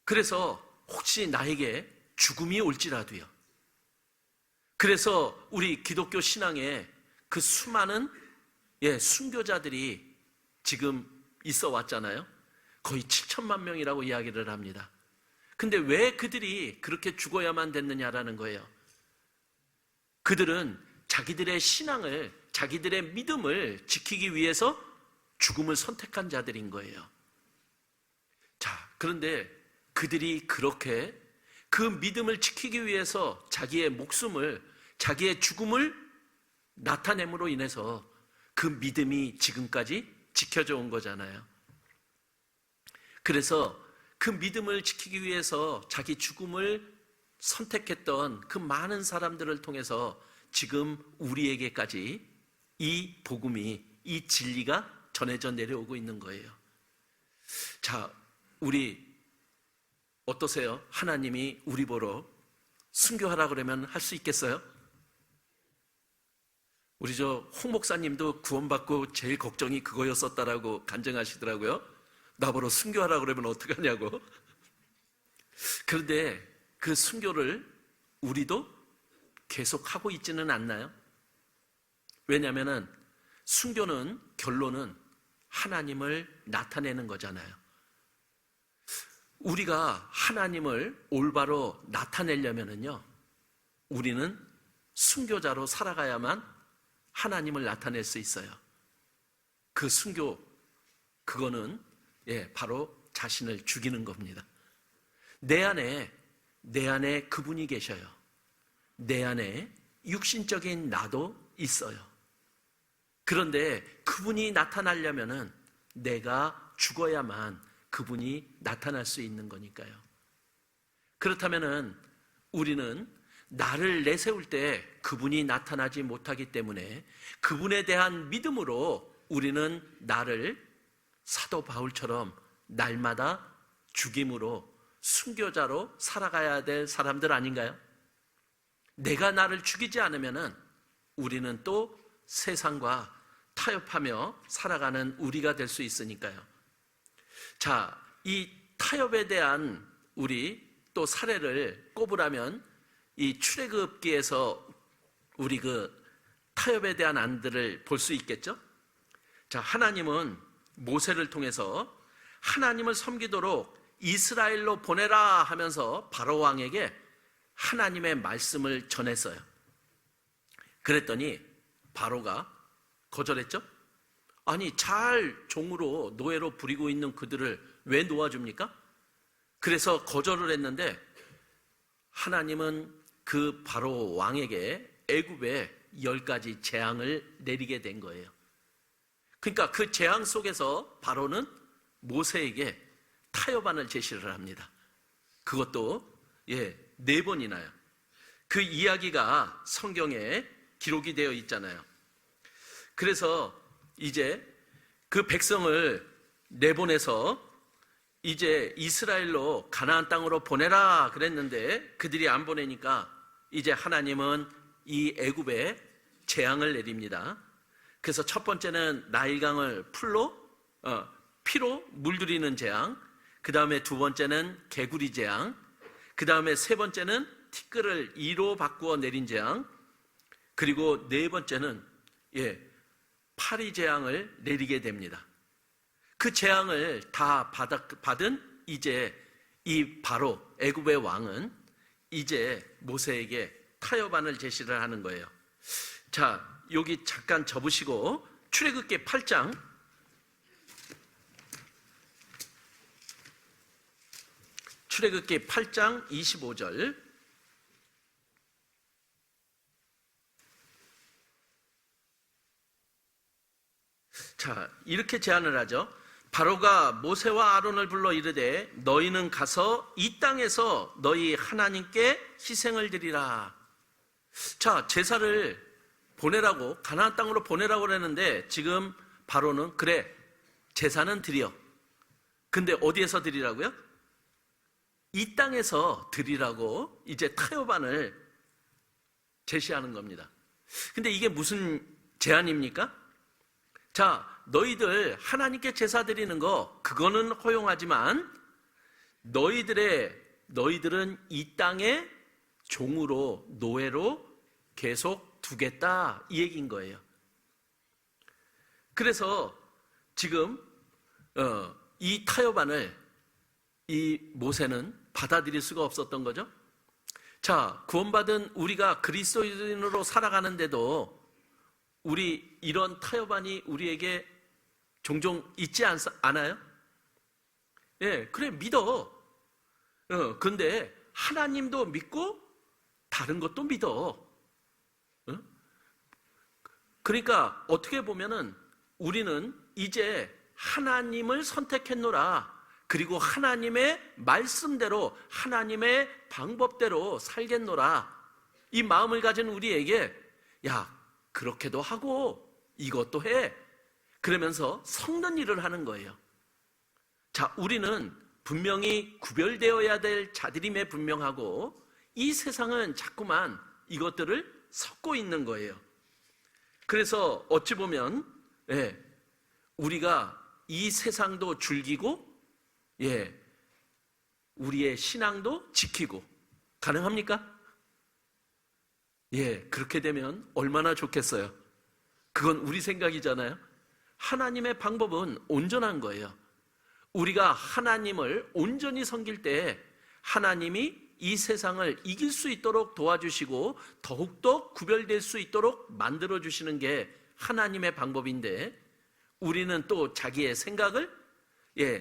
그래서 혹시 나에게 죽음이 올지라도요. 그래서 우리 기독교 신앙에 그 수많은 순교자들이 지금 있어 왔잖아요. 거의 7천만 명이라고 이야기를 합니다. 근데 왜 그들이 그렇게 죽어야만 됐느냐라는 거예요. 그들은 자기들의 신앙을, 자기들의 믿음을 지키기 위해서 죽음을 선택한 자들인 거예요. 자, 그런데 그들이 그렇게 그 믿음을 지키기 위해서 자기의 목숨을, 자기의 죽음을 나타냄으로 인해서 그 믿음이 지금까지 지켜져 온 거잖아요. 그래서 그 믿음을 지키기 위해서 자기 죽음을 선택했던 그 많은 사람들을 통해서 지금 우리에게까지 이 복음이, 이 진리가 전해져 내려오고 있는 거예요. 자, 우리 어떠세요? 하나님이 우리 보러 순교하라 그러면 할 수 있겠어요? 우리 홍 목사님도 구원받고 제일 걱정이 그거였었다라고 간증하시더라고요. 나보러 순교하라 그러면 어떡하냐고. 그런데 그 순교를 우리도 계속 하고 있지는 않나요? 왜냐하면 순교는 결론은 하나님을 나타내는 거잖아요. 우리가 하나님을 올바로 나타내려면요, 우리는 순교자로 살아가야만 하나님을 나타낼 수 있어요. 그 순교, 그거는 바로 자신을 죽이는 겁니다. 내 안에 그분이 계셔요. 내 안에 육신적인 나도 있어요. 그런데 그분이 나타나려면은 내가 죽어야만 그분이 나타날 수 있는 거니까요. 그렇다면은 우리는 나를 내세울 때 그분이 나타나지 못하기 때문에 그분에 대한 믿음으로 우리는 나를 사도 바울처럼 날마다 죽임으로 순교자로 살아가야 될 사람들 아닌가요? 내가 나를 죽이지 않으면은 우리는 또 세상과 타협하며 살아가는 우리가 될 수 있으니까요. 자, 이 타협에 대한 우리 또 사례를 꼽으라면 이 출애굽기에서 우리 그 타협에 대한 안들을 볼 수 있겠죠? 자, 하나님은 모세를 통해서 하나님을 섬기도록 이스라엘로 보내라 하면서 바로 왕에게 하나님의 말씀을 전했어요. 그랬더니 바로가 거절했죠? 아니, 잘 종으로 노예로 부리고 있는 그들을 왜 놓아줍니까? 그래서 거절을 했는데 하나님은 그 바로 왕에게 애굽에 10가지 재앙을 내리게 된 거예요. 그러니까 그 재앙 속에서 바로는 모세에게 타협안을 제시를 합니다. 그것도 4번이나요. 그 이야기가 성경에 기록이 되어 있잖아요. 그래서 이제 그 백성을 내보내서 이제 이스라엘로 가나안 땅으로 보내라 그랬는데 그들이 안 보내니까 이제 하나님은 이 애굽에 재앙을 내립니다. 그래서 첫 번째는 나일강을 피로 물들이는 재앙, 그 다음에 두 번째는 개구리 재앙, 그 다음에 세 번째는 티끌을 이로 바꾸어 내린 재앙, 그리고 네 번째는 파리 재앙을 내리게 됩니다. 그 재앙을 다 받은 이제 이 바로 애굽의 왕은 이제 모세에게 타협안을 제시를 하는 거예요. 자, 여기 잠깐 접으시고 출애굽기 8장 출애굽기 8장 25절. 자, 이렇게 제안을 하죠. 바로가 모세와 아론을 불러 이르되 너희는 가서 이 땅에서 너희 하나님께 희생을 드리라. 자, 제사를 보내라고, 가나안 땅으로 보내라고 그랬는데 지금 바로는 그래, 제사는 드려. 근데 어디에서 드리라고요? 이 땅에서 드리라고 이제 타협안을 제시하는 겁니다. 근데 이게 무슨 제안입니까? 자, 너희들 하나님께 제사 드리는 거 그거는 허용하지만 너희들은 이 땅에 종으로, 노예로 계속 두겠다, 이 얘기인 거예요. 그래서 지금 이 타협안을 이 모세는 받아들일 수가 없었던 거죠. 자, 구원받은 우리가 그리스도인으로 살아가는데도 우리 이런 타협안이 우리에게 종종 있지 않아요? 그래, 믿어. 근데 하나님도 믿고 다른 것도 믿어. 그러니까 어떻게 보면은 우리는 이제 하나님을 선택했노라. 그리고 하나님의 말씀대로, 하나님의 방법대로 살겠노라. 이 마음을 가진 우리에게 야, 그렇게도 하고 이것도 해. 그러면서 섞는 일을 하는 거예요. 자, 우리는 분명히 구별되어야 될 자들임에 분명하고 이 세상은 자꾸만 이것들을 섞고 있는 거예요. 그래서 어찌 보면 우리가 이 세상도 즐기고 우리의 신앙도 지키고 가능합니까? 그렇게 되면 얼마나 좋겠어요. 그건 우리 생각이잖아요. 하나님의 방법은 온전한 거예요. 우리가 하나님을 온전히 섬길 때 하나님이 이 세상을 이길 수 있도록 도와주시고 더욱더 구별될 수 있도록 만들어주시는 게 하나님의 방법인데, 우리는 또 자기의 생각을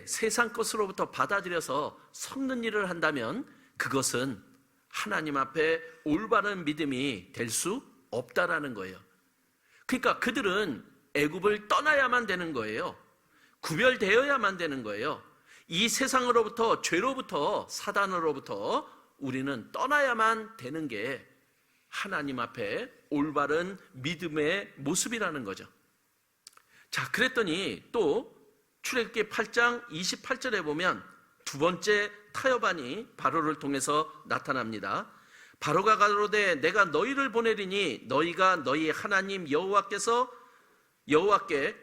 세상 것으로부터 받아들여서 섞는 일을 한다면 그것은 하나님 앞에 올바른 믿음이 될 수 없다라는 거예요. 그러니까 그들은 애굽을 떠나야만 되는 거예요. 구별되어야만 되는 거예요. 이 세상으로부터, 죄로부터, 사단으로부터 우리는 떠나야만 되는 게 하나님 앞에 올바른 믿음의 모습이라는 거죠. 자, 그랬더니 또 출애굽기 8장 28절에 보면 두 번째 타협안이 바로를 통해서 나타납니다. 바로가 가로되 내가 너희를 보내리니 너희가 너희 하나님 여호와께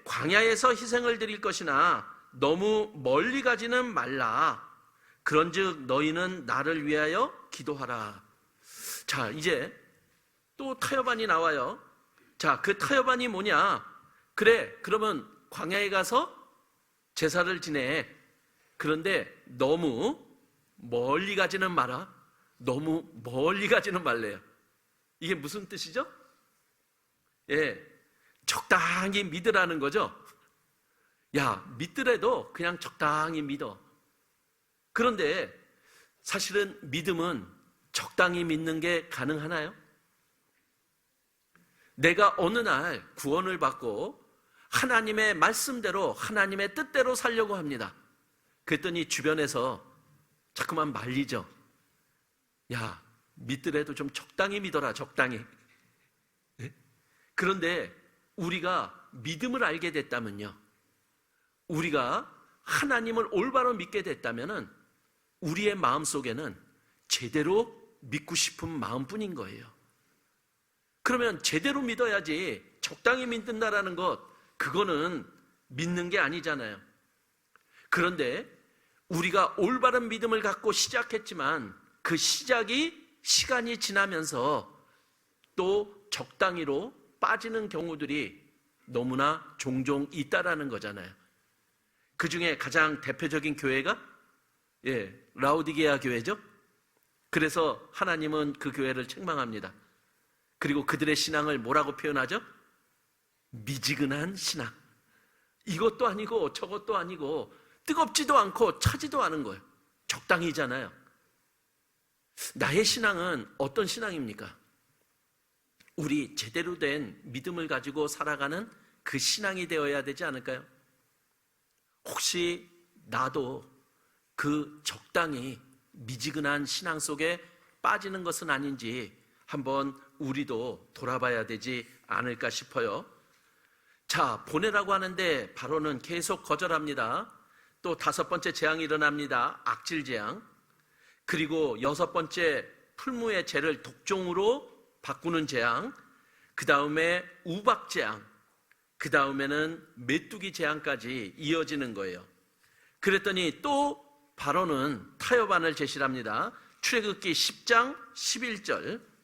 광야에서 희생을 드릴 것이나 너무 멀리 가지는 말라. 그런즉 너희는 나를 위하여 기도하라. 자, 이제 또 타협안이 나와요. 자, 그 타협안이 뭐냐? 그래, 그러면 광야에 가서 제사를 지내. 그런데 너무 멀리 가지는 마라. 너무 멀리 가지는 말래요. 이게 무슨 뜻이죠? 적당히 믿으라는 거죠. 야, 믿더라도 그냥 적당히 믿어. 그런데 사실은 믿음은 적당히 믿는 게 가능하나요? 내가 어느 날 구원을 받고 하나님의 말씀대로, 하나님의 뜻대로 살려고 합니다. 그랬더니 주변에서 자꾸만 말리죠. 야, 믿더라도 좀 적당히 믿어라, 적당히. 그런데 우리가 믿음을 알게 됐다면요, 우리가 하나님을 올바로 믿게 됐다면은 우리의 마음속에는 제대로 믿고 싶은 마음뿐인 거예요. 그러면 제대로 믿어야지 적당히 믿는다라는 것, 그거는 믿는 게 아니잖아요. 그런데 우리가 올바른 믿음을 갖고 시작했지만 그 시작이 시간이 지나면서 또 적당히로 빠지는 경우들이 너무나 종종 있다라는 거잖아요. 그 중에 가장 대표적인 교회가 라오디게아 교회죠. 그래서 하나님은 그 교회를 책망합니다. 그리고 그들의 신앙을 뭐라고 표현하죠? 미지근한 신앙. 이것도 아니고 저것도 아니고 뜨겁지도 않고 차지도 않은 거예요. 적당히잖아요. 나의 신앙은 어떤 신앙입니까? 우리 제대로 된 믿음을 가지고 살아가는 그 신앙이 되어야 되지 않을까요? 혹시 나도 그 적당히 미지근한 신앙 속에 빠지는 것은 아닌지 한번 우리도 돌아봐야 되지 않을까 싶어요. 자, 보내라고 하는데 바로는 계속 거절합니다. 또 다섯 번째 재앙이 일어납니다. 악질 재앙. 그리고 여섯 번째 풀무의 죄를 독종으로 바꾸는 재앙. 그 다음에 우박 재앙. 그 다음에는 메뚜기 재앙까지 이어지는 거예요. 그랬더니 또 바로는 타협안을 제시합니다. 출애굽기 10장 11절.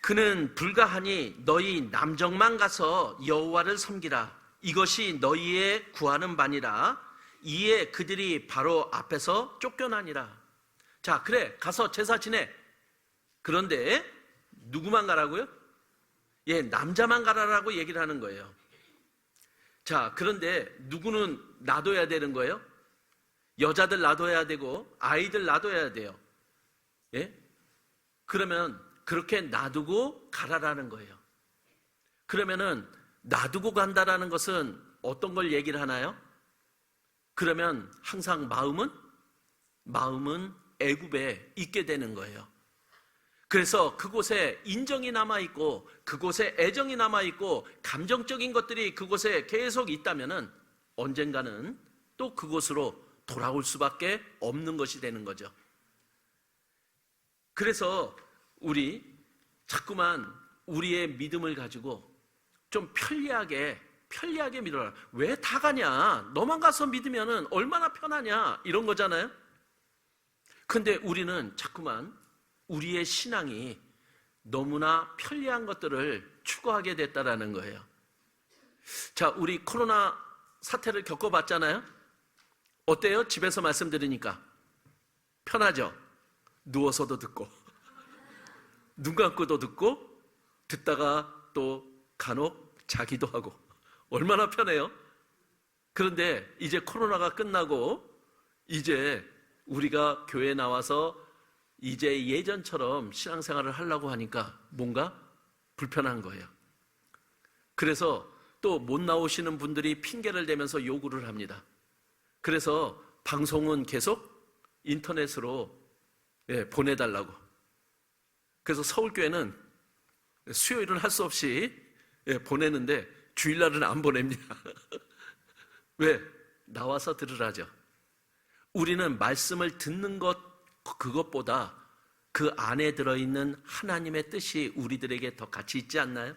그는 불가하니 너희 남정만 가서 여호와를 섬기라. 이것이 너희의 구하는 바니라. 이에 그들이 바로 앞에서 쫓겨나니라. 자, 그래, 가서 제사 지내. 그런데 누구만 가라고요? 남자만 가라라고 얘기를 하는 거예요. 자, 그런데 누구는 놔둬야 되는 거예요? 여자들 놔둬야 되고 아이들 놔둬야 돼요. 그러면 그렇게 놔두고 가라라는 거예요. 그러면은 놔두고 간다라는 것은 어떤 걸 얘기를 하나요? 그러면 항상 마음은 애굽에 있게 되는 거예요. 그래서 그곳에 인정이 남아있고 그곳에 애정이 남아있고 감정적인 것들이 그곳에 계속 있다면은 언젠가는 또 그곳으로 돌아올 수밖에 없는 것이 되는 거죠. 그래서 우리 자꾸만 우리의 믿음을 가지고 좀 편리하게 믿어라. 왜 다 가냐? 너만 가서 믿으면은 얼마나 편하냐? 이런 거잖아요. 근데 우리는 자꾸만 우리의 신앙이 너무나 편리한 것들을 추구하게 됐다라는 거예요. 자, 우리 코로나 사태를 겪어봤잖아요. 어때요? 집에서 말씀 들으니까 편하죠? 누워서도 듣고 눈 감고도 듣고 듣다가 또 간혹 자기도 하고 얼마나 편해요? 그런데 이제 코로나가 끝나고 이제 우리가 교회에 나와서 이제 예전처럼 신앙생활을 하려고 하니까 뭔가 불편한 거예요. 그래서 또 못 나오시는 분들이 핑계를 대면서 요구를 합니다. 그래서 방송은 계속 인터넷으로 보내달라고. 그래서 서울교회는 수요일은 할 수 없이 보내는데 주일날은 안 보냅니다. 왜? 나와서 들으라죠. 우리는 말씀을 듣는 것 그것보다 그 안에 들어있는 하나님의 뜻이 우리들에게 더 가치 있지 않나요?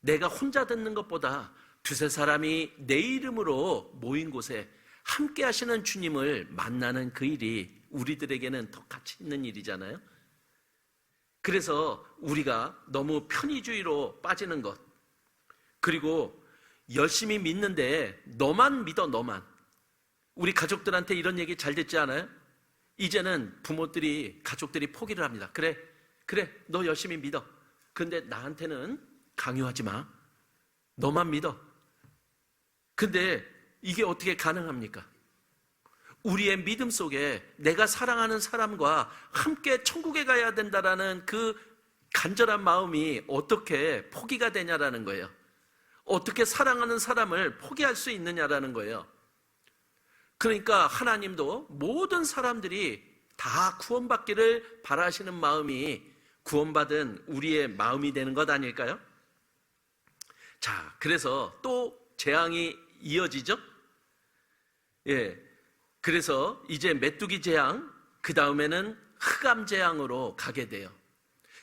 내가 혼자 듣는 것보다 두세 사람이 내 이름으로 모인 곳에 함께 하시는 주님을 만나는 그 일이 우리들에게는 더 가치 있는 일이잖아요. 그래서 우리가 너무 편의주의로 빠지는 것, 그리고 열심히 믿는데 너만 믿어, 너만. 우리 가족들한테 이런 얘기 잘 듣지 않아요? 이제는 부모들이, 가족들이 포기를 합니다. 그래, 너 열심히 믿어. 근데 나한테는 강요하지 마. 너만 믿어. 근데 이게 어떻게 가능합니까? 우리의 믿음 속에 내가 사랑하는 사람과 함께 천국에 가야 된다라는 그 간절한 마음이 어떻게 포기가 되냐라는 거예요. 어떻게 사랑하는 사람을 포기할 수 있느냐라는 거예요. 그러니까 하나님도 모든 사람들이 다 구원받기를 바라시는 마음이 구원받은 우리의 마음이 되는 것 아닐까요? 자, 그래서 또 재앙이 이어지죠? 그래서 이제 메뚜기 재앙, 그 다음에는 흑암 재앙으로 가게 돼요.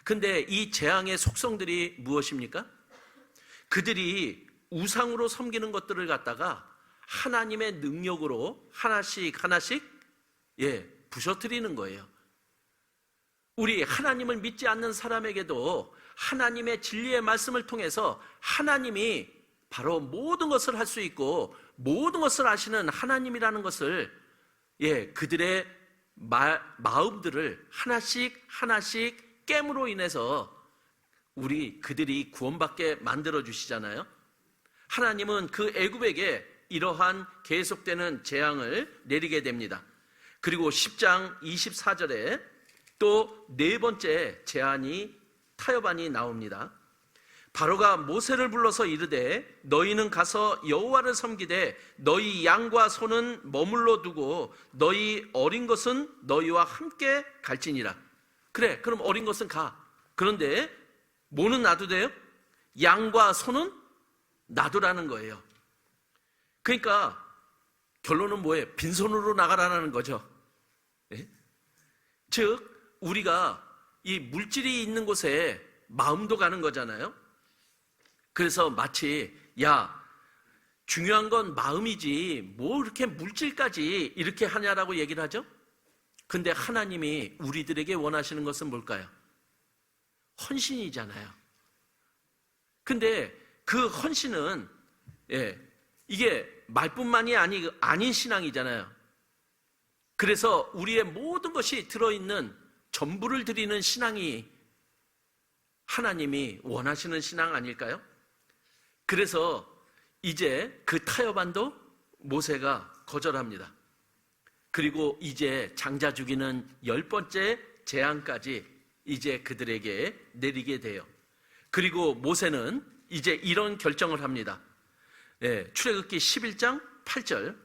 근데 이 재앙의 속성들이 무엇입니까? 그들이 우상으로 섬기는 것들을 갖다가 하나님의 능력으로 하나씩 부셔뜨리는 거예요. 우리 하나님을 믿지 않는 사람에게도 하나님의 진리의 말씀을 통해서 하나님이 바로 모든 것을 할 수 있고 모든 것을 아시는 하나님이라는 것을 그들의 마음들을 하나씩 깨므로 인해서 그들이 구원받게 만들어 주시잖아요. 하나님은 그 애굽에게 이러한 계속되는 재앙을 내리게 됩니다. 그리고 10장 24절에 또 네 번째 타협안이 나옵니다. 바로가 모세를 불러서 이르되 너희는 가서 여호와를 섬기되 너희 양과 소는 머물러 두고 너희 어린 것은 너희와 함께 갈지니라. 그래, 그럼 어린 것은 가. 그런데 뭐는 놔두대요? 양과 소는 놔두라는 거예요. 그러니까 결론은 뭐예요? 빈손으로 나가라는 거죠. 즉 우리가 이 물질이 있는 곳에 마음도 가는 거잖아요. 그래서 마치 중요한 건 마음이지 뭐 이렇게 물질까지 이렇게 하냐라고 얘기를 하죠. 근데 하나님이 우리들에게 원하시는 것은 뭘까요? 헌신이잖아요. 근데 그 헌신은 이게 말뿐만이 아닌 신앙이잖아요. 그래서 우리의 모든 것이 들어있는 전부를 드리는 신앙이 하나님이 원하시는 신앙 아닐까요? 그래서 이제 그 타협안도 모세가 거절합니다. 그리고 이제 장자 죽이는 10번째 재앙까지 이제 그들에게 내리게 돼요. 그리고 모세는 이제 이런 결정을 합니다. 출애굽기 11장 8절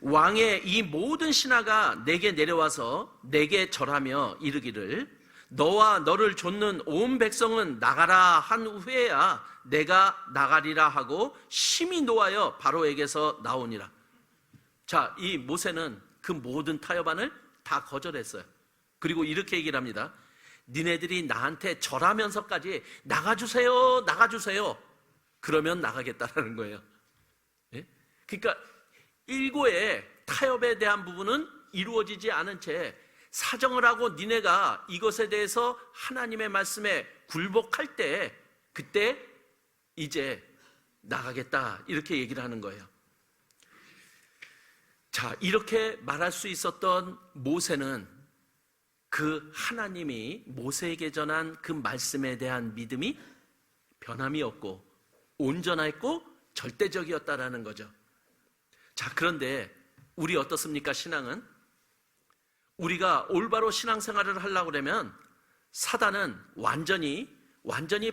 왕의 이 모든 신하가 내게 내려와서 내게 절하며 이르기를 너와 너를 좇는 온 백성은 나가라 한 후에야 내가 나가리라 하고 심히 노하여 바로에게서 나오니라. 자, 이 모세는 그 모든 타협안을 다 거절했어요. 그리고 이렇게 얘기를 합니다. 니네들이 나한테 절하면서까지 나가주세요, 나가주세요. 그러면 나가겠다라는 거예요. 그러니까 일고의 타협에 대한 부분은 이루어지지 않은 채 사정을 하고 니네가 이것에 대해서 하나님의 말씀에 굴복할 때 그때 이제 나가겠다 이렇게 얘기를 하는 거예요. 자, 이렇게 말할 수 있었던 모세는 그 하나님이 모세에게 전한 그 말씀에 대한 믿음이 변함이 없고 온전했고 절대적이었다라는 거죠. 자, 그런데 우리 어떻습니까? 신앙은 우리가 올바로 신앙생활을 하려고 그러면 사단은 완전히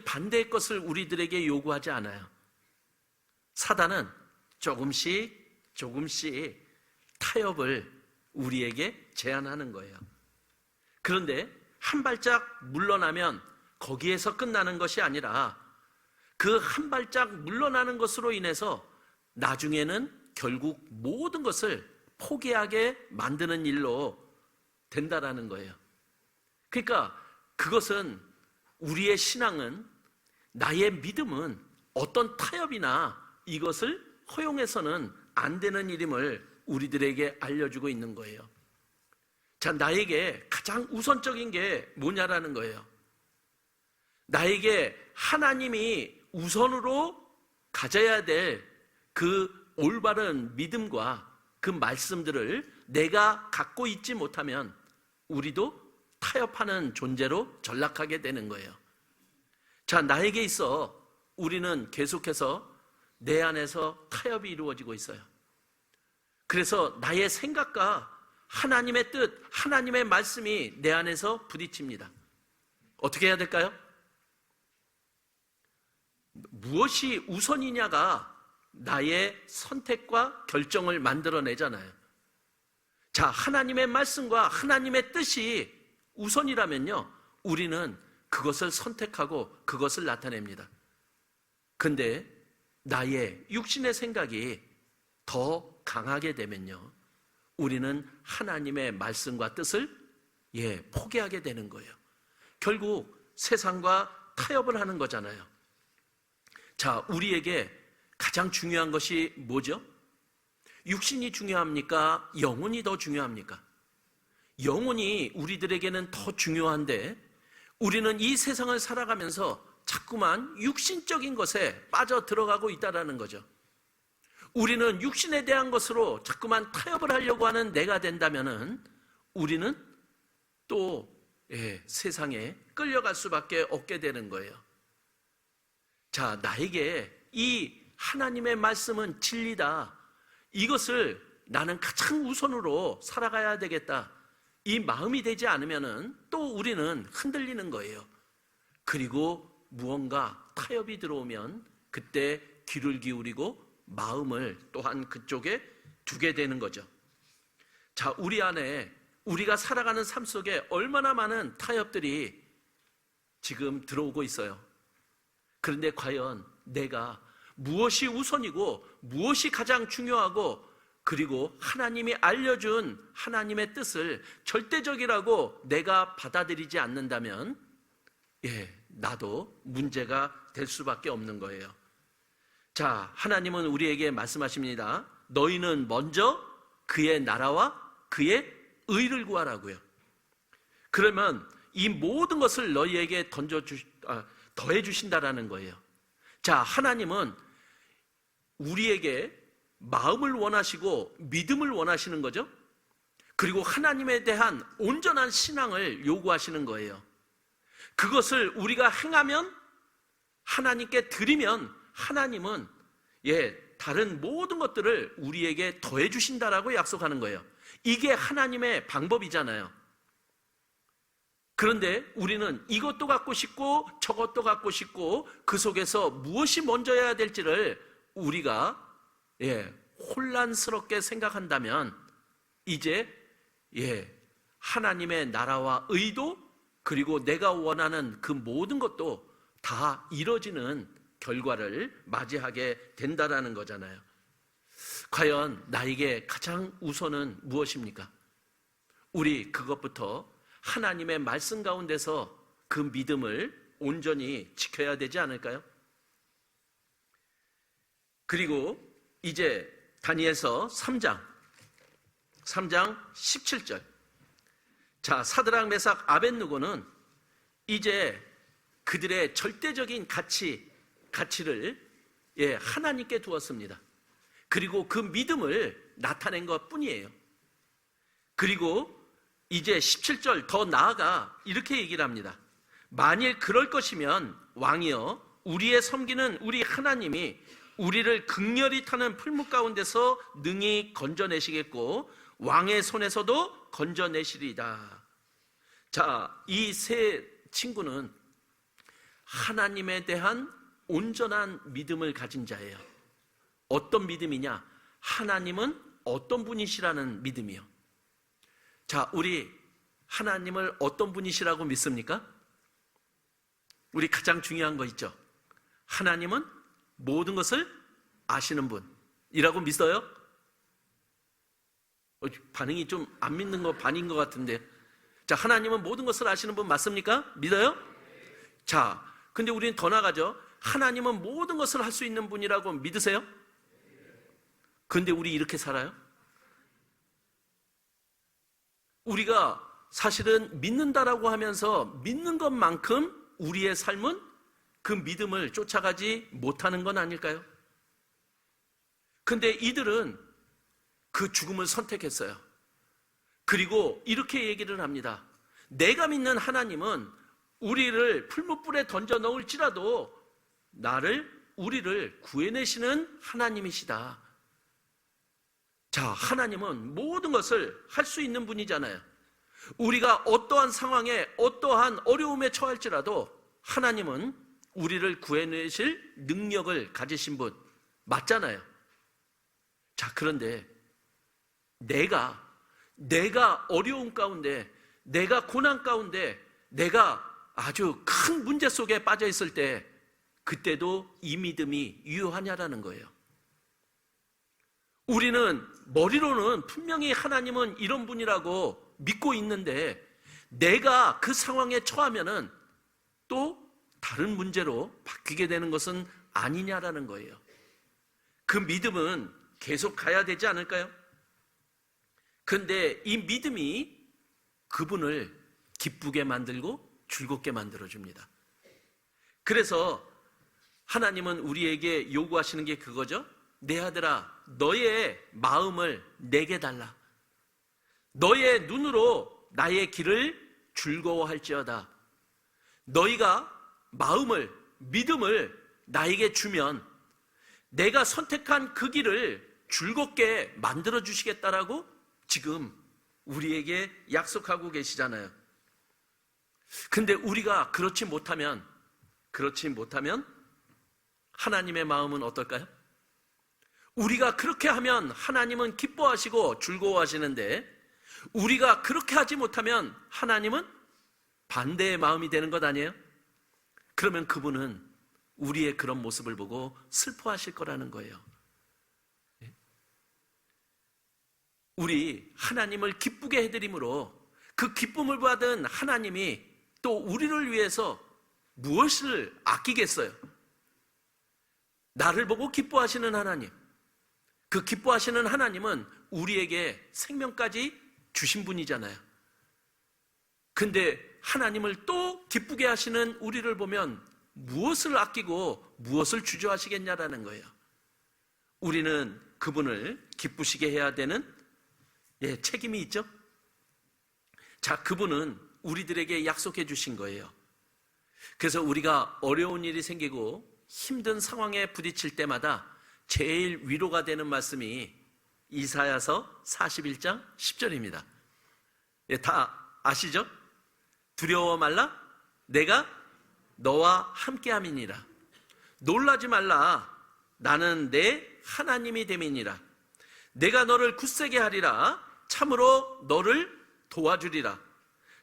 반대의 것을 우리들에게 요구하지 않아요. 사단은 조금씩 타협을 우리에게 제안하는 거예요. 그런데 한 발짝 물러나면 거기에서 끝나는 것이 아니라 그 한 발짝 물러나는 것으로 인해서 나중에는 결국 모든 것을 포기하게 만드는 일로 된다라는 거예요. 그러니까 그것은 우리의 신앙은, 나의 믿음은 어떤 타협이나 이것을 허용해서는 안 되는 일임을 우리들에게 알려주고 있는 거예요. 자, 나에게 가장 우선적인 게 뭐냐라는 거예요. 나에게 하나님이 우선으로 가져야 될 그 올바른 믿음과 그 말씀들을 내가 갖고 있지 못하면 우리도 타협하는 존재로 전락하게 되는 거예요. 자, 나에게 있어 우리는 계속해서 내 안에서 타협이 이루어지고 있어요. 그래서 나의 생각과 하나님의 뜻, 하나님의 말씀이 내 안에서 부딪힙니다. 어떻게 해야 될까요? 무엇이 우선이냐가 나의 선택과 결정을 만들어내잖아요. 자, 하나님의 말씀과 하나님의 뜻이 우선이라면요, 우리는 그것을 선택하고 그것을 나타냅니다. 근데 나의 육신의 생각이 더 강하게 되면요, 우리는 하나님의 말씀과 뜻을 포기하게 되는 거예요. 결국 세상과 타협을 하는 거잖아요. 자, 우리에게 가장 중요한 것이 뭐죠? 육신이 중요합니까? 영혼이 더 중요합니까? 영혼이 우리들에게는 더 중요한데 우리는 이 세상을 살아가면서 자꾸만 육신적인 것에 빠져 들어가고 있다는 거죠. 우리는 육신에 대한 것으로 자꾸만 타협을 하려고 하는 내가 된다면은 우리는 또 세상에 끌려갈 수밖에 없게 되는 거예요. 자, 나에게 이 하나님의 말씀은 진리다, 이것을 나는 가장 우선으로 살아가야 되겠다, 이 마음이 되지 않으면은 또 우리는 흔들리는 거예요. 그리고 무언가 타협이 들어오면 그때 귀를 기울이고 마음을 또한 그쪽에 두게 되는 거죠. 자, 우리 안에 우리가 살아가는 삶 속에 얼마나 많은 타협들이 지금 들어오고 있어요. 그런데 과연 내가 무엇이 우선이고 무엇이 가장 중요하고 그리고 하나님이 알려준 하나님의 뜻을 절대적이라고 내가 받아들이지 않는다면 나도 문제가 될 수밖에 없는 거예요. 자, 하나님은 우리에게 말씀하십니다. 너희는 먼저 그의 나라와 그의 의를 구하라고요. 그러면 이 모든 것을 너희에게 더해 주신다라는 거예요. 자, 하나님은 우리에게 마음을 원하시고 믿음을 원하시는 거죠. 그리고 하나님에 대한 온전한 신앙을 요구하시는 거예요. 그것을 우리가 행하면, 하나님께 드리면 하나님은 다른 모든 것들을 우리에게 더해 주신다라고 약속하는 거예요. 이게 하나님의 방법이잖아요. 그런데 우리는 이것도 갖고 싶고 저것도 갖고 싶고 그 속에서 무엇이 먼저여야 될지를 우리가 혼란스럽게 생각한다면 이제 하나님의 나라와 의도 그리고 내가 원하는 그 모든 것도 다 이뤄지는 결과를 맞이하게 된다라는 거잖아요. 과연 나에게 가장 우선은 무엇입니까? 우리 그것부터 하나님의 말씀 가운데서 그 믿음을 온전히 지켜야 되지 않을까요? 그리고 이제 다니엘서 3장 17절. 자, 사드락, 메삭, 아벳느고는 이제 그들의 절대적인 가치를 하나님께 두었습니다. 그리고 그 믿음을 나타낸 것 뿐이에요. 그리고 이제 17절 더 나아가 이렇게 얘기를 합니다. 만일 그럴 것이면 왕이여, 우리의 섬기는 우리 하나님이 우리를 극렬히 타는 풀무 가운데서 능히 건져내시겠고 왕의 손에서도 건져내시리이다. 자, 이 세 친구는 하나님에 대한 온전한 믿음을 가진 자예요. 어떤 믿음이냐? 하나님은 어떤 분이시라는 믿음이요. 자, 우리 하나님을 어떤 분이시라고 믿습니까? 우리 가장 중요한 거 있죠. 하나님은 모든 것을 아시는 분이라고 믿어요? 반응이 좀 안 믿는 거 반인 것 같은데. 자, 하나님은 모든 것을 아시는 분 맞습니까? 믿어요? 자, 근데 우리는 더 나가죠. 하나님은 모든 것을 할 수 있는 분이라고 믿으세요? 근데 우리 이렇게 살아요? 우리가 사실은 믿는다라고 하면서 믿는 것만큼 우리의 삶은 그 믿음을 쫓아가지 못하는 건 아닐까요? 근데 이들은 그 죽음을 선택했어요. 그리고 이렇게 얘기를 합니다. 내가 믿는 하나님은 우리를 풀무불에 던져 넣을지라도 우리를 구해내시는 하나님이시다. 자, 하나님은 모든 것을 할 수 있는 분이잖아요. 우리가 어떠한 상황에 어떠한 어려움에 처할지라도 하나님은 우리를 구해내실 능력을 가지신 분 맞잖아요. 자, 그런데 내가 어려움 가운데, 내가 고난 가운데, 내가 아주 큰 문제 속에 빠져 있을 때 그때도 이 믿음이 유효하냐라는 거예요. 우리는 머리로는 분명히 하나님은 이런 분이라고 믿고 있는데 내가 그 상황에 처하면은 또 다른 문제로 바뀌게 되는 것은 아니냐라는 거예요. 그 믿음은 계속 가야 되지 않을까요? 그런데 이 믿음이 그분을 기쁘게 만들고 즐겁게 만들어줍니다. 그래서 하나님은 우리에게 요구하시는 게 그거죠. 내 아들아, 너의 마음을 내게 달라. 너의 눈으로 나의 길을 즐거워할지어다. 너희가 마음을, 믿음을 나에게 주면 내가 선택한 그 길을 즐겁게 만들어 주시겠다라고 지금 우리에게 약속하고 계시잖아요. 근데 우리가 그렇지 못하면 하나님의 마음은 어떨까요? 우리가 그렇게 하면 하나님은 기뻐하시고 즐거워하시는데 우리가 그렇게 하지 못하면 하나님은 반대의 마음이 되는 것 아니에요? 그러면 그분은 우리의 그런 모습을 보고 슬퍼하실 거라는 거예요. 우리 하나님을 기쁘게 해드림으로 그 기쁨을 받은 하나님이 또 우리를 위해서 무엇을 아끼겠어요? 나를 보고 기뻐하시는 하나님, 그 기뻐하시는 하나님은 우리에게 생명까지 주신 분이잖아요. 근데 하나님을 또 기쁘게 하시는 우리를 보면 무엇을 아끼고 무엇을 주저하시겠냐라는 거예요. 우리는 그분을 기쁘시게 해야 되는 책임이 있죠. 자, 그분은 우리들에게 약속해 주신 거예요. 그래서 우리가 어려운 일이 생기고 힘든 상황에 부딪힐 때마다 제일 위로가 되는 말씀이 이사야서 41장 10절입니다. 다 아시죠? 두려워 말라, 내가 너와 함께함이니라. 놀라지 말라, 나는 내 하나님이 됨이니라. 내가 너를 굳세게 하리라. 참으로 너를 도와주리라.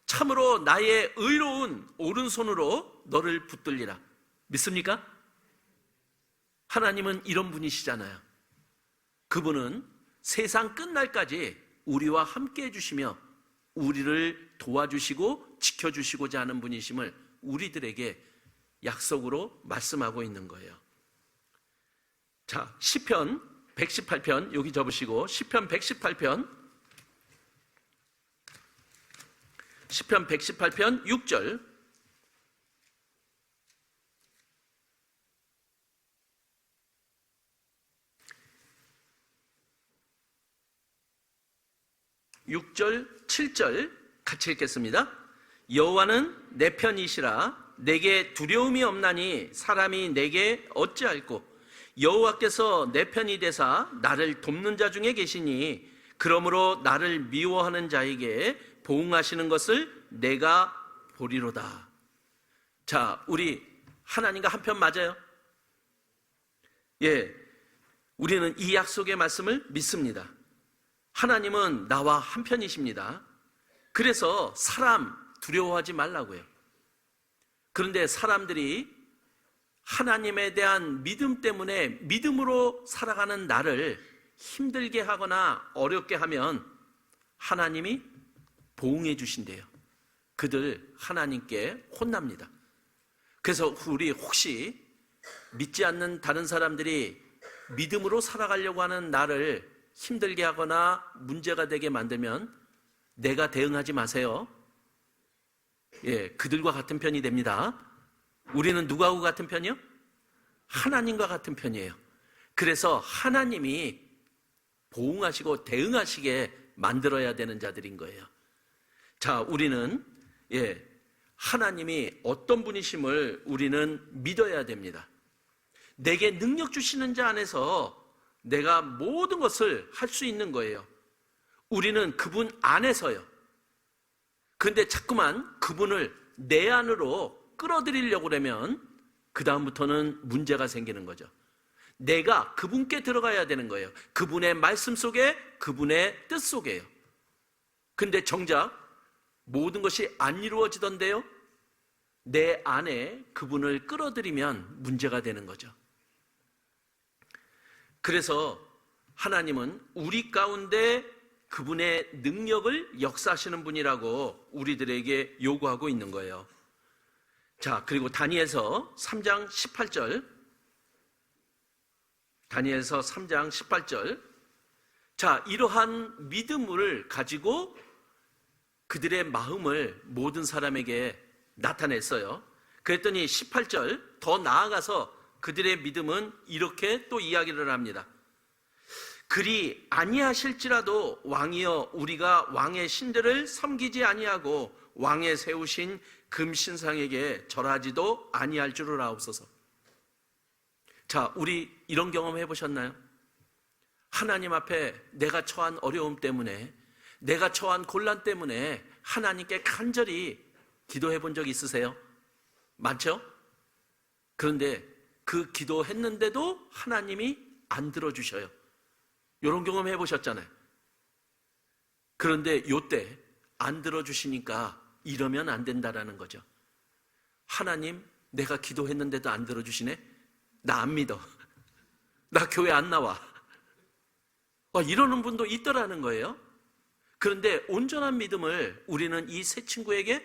참으로 나의 의로운 오른손으로 너를 붙들리라. 믿습니까? 하나님은 이런 분이시잖아요. 그분은 세상 끝날까지 우리와 함께 해주시며 우리를 도와주시고 지켜주시고자 하는 분이심을 우리들에게 약속으로 말씀하고 있는 거예요. 자, 시편 118편 여기 접으시고 시편 118편 시편 118편 6절. 육 절 7절 같이 읽겠습니다. 여호와는 내 편이시라. 내게 두려움이 없나니 사람이 내게 어찌할꼬. 여호와께서 내 편이 되사 나를 돕는 자 중에 계시니 그러므로 나를 미워하는 자에게 보응하시는 것을 내가 보리로다. 자, 우리 하나님과 한편 맞아요? 예, 우리는 이 약속의 말씀을 믿습니다. 하나님은 나와 한편이십니다. 그래서 사람 두려워하지 말라고요. 그런데 사람들이 하나님에 대한 믿음 때문에 믿음으로 살아가는 나를 힘들게 하거나 어렵게 하면 하나님이 보응해 주신대요. 그들 하나님께 혼납니다. 그래서 우리 혹시 믿지 않는 다른 사람들이 믿음으로 살아가려고 하는 나를 힘들게 하거나 문제가 되게 만들면 내가 대응하지 마세요. 예, 그들과 같은 편이 됩니다. 우리는 누구하고 같은 편이요? 하나님과 같은 편이에요. 그래서 하나님이 보응하시고 대응하시게 만들어야 되는 자들인 거예요. 자, 우리는 하나님이 어떤 분이심을 우리는 믿어야 됩니다. 내게 능력 주시는 자 안에서 내가 모든 것을 할 수 있는 거예요. 우리는 그분 안에서요. 그런데 자꾸만 그분을 내 안으로 끌어들이려고 하면 그 다음부터는 문제가 생기는 거죠. 내가 그분께 들어가야 되는 거예요. 그분의 말씀 속에, 그분의 뜻 속에요. 근데 정작 모든 것이 안 이루어지던데요, 내 안에 그분을 끌어들이면 문제가 되는 거죠. 그래서 하나님은 우리 가운데 그분의 능력을 역사하시는 분이라고 우리들에게 요구하고 있는 거예요. 자, 그리고 다니엘서 3장 18절. 다니엘서 3장 18절. 자, 이러한 믿음을 가지고 그들의 마음을 모든 사람에게 나타냈어요. 그랬더니 18절 더 나아가서 그들의 믿음은 이렇게 또 이야기를 합니다. 그리 아니하실지라도 왕이여 우리가 왕의 신들을 섬기지 아니하고 왕의 세우신 금신상에게 절하지도 아니할 줄을 아옵소서. 자, 우리 이런 경험 해보셨나요? 하나님 앞에 내가 처한 어려움 때문에, 내가 처한 곤란 때문에 하나님께 간절히 기도해 본 적 있으세요? 많죠? 그런데 그 기도했는데도 하나님이 안 들어주셔요. 이런 경험 해보셨잖아요. 그런데 요때 안 들어주시니까 이러면 안 된다라는 거죠. 하나님, 내가 기도했는데도 안 들어주시네? 나 안 믿어. 나 교회 안 나와. 이러는 분도 있더라는 거예요. 그런데 온전한 믿음을 우리는 이 세 친구에게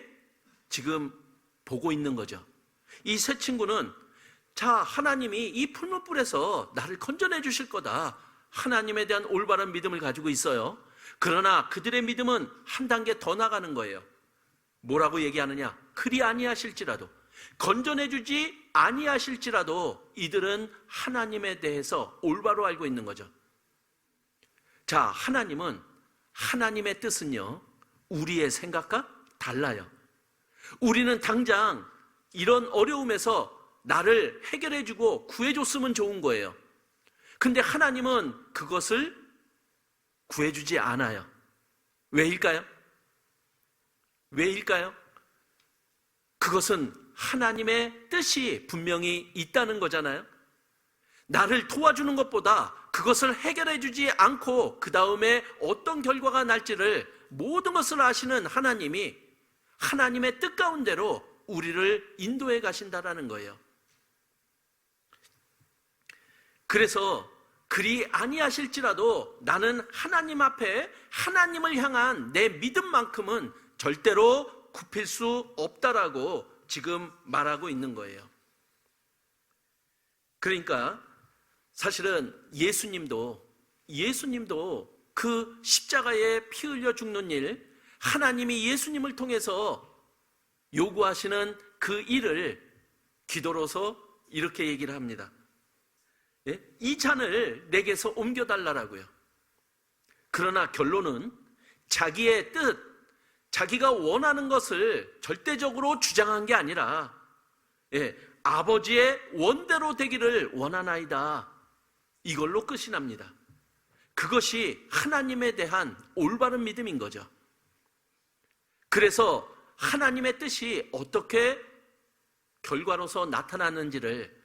지금 보고 있는 거죠. 이 세 친구는 자, 하나님이 이 풀무불에서 나를 건져내 주실 거다, 하나님에 대한 올바른 믿음을 가지고 있어요. 그러나 그들의 믿음은 한 단계 더 나가는 거예요. 뭐라고 얘기하느냐? 그리 아니하실지라도, 건져내 주지 아니하실지라도 이들은 하나님에 대해서 올바로 알고 있는 거죠. 자, 하나님은, 하나님의 뜻은요, 우리의 생각과 달라요. 우리는 당장 이런 어려움에서 나를 해결해주고 구해줬으면 좋은 거예요. 근데 하나님은 그것을 구해주지 않아요. 왜일까요? 왜일까요? 그것은 하나님의 뜻이 분명히 있다는 거잖아요. 나를 도와주는 것보다 그것을 해결해주지 않고 그 다음에 어떤 결과가 날지를 모든 것을 아시는 하나님이 하나님의 뜻 가운데로 우리를 인도해 가신다라는 거예요. 그래서 그리 아니하실지라도 나는 하나님 앞에 하나님을 향한 내 믿음만큼은 절대로 굽힐 수 없다라고 지금 말하고 있는 거예요. 그러니까 사실은 예수님도 그 십자가에 피 흘려 죽는 일, 하나님이 예수님을 통해서 요구하시는 그 일을 기도로서 이렇게 얘기를 합니다. 예? 이 잔을 내게서 옮겨달라고요. 그러나 결론은 자기의 뜻, 자기가 원하는 것을 절대적으로 주장한 게 아니라 아버지의 원대로 되기를 원하나이다, 이걸로 끝이 납니다. 그것이 하나님에 대한 올바른 믿음인 거죠. 그래서 하나님의 뜻이 어떻게 결과로서 나타나는지를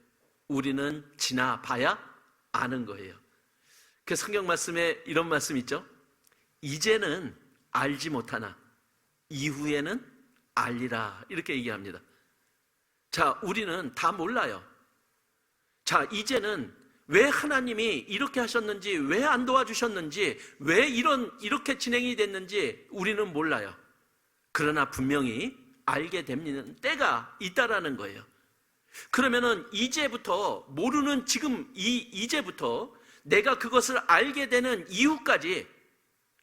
우리는 지나봐야 아는 거예요. 그 성경 말씀에 이런 말씀 있죠. 이제는 알지 못하나 이후에는 알리라, 이렇게 얘기합니다. 자, 우리는 다 몰라요. 자, 이제는 왜 하나님이 이렇게 하셨는지, 왜 안 도와주셨는지, 왜 이렇게 진행이 됐는지 우리는 몰라요. 그러나 분명히 알게 되는 때가 있다라는 거예요. 그러면은 이제부터, 모르는 지금 이제부터 내가 그것을 알게 되는 이후까지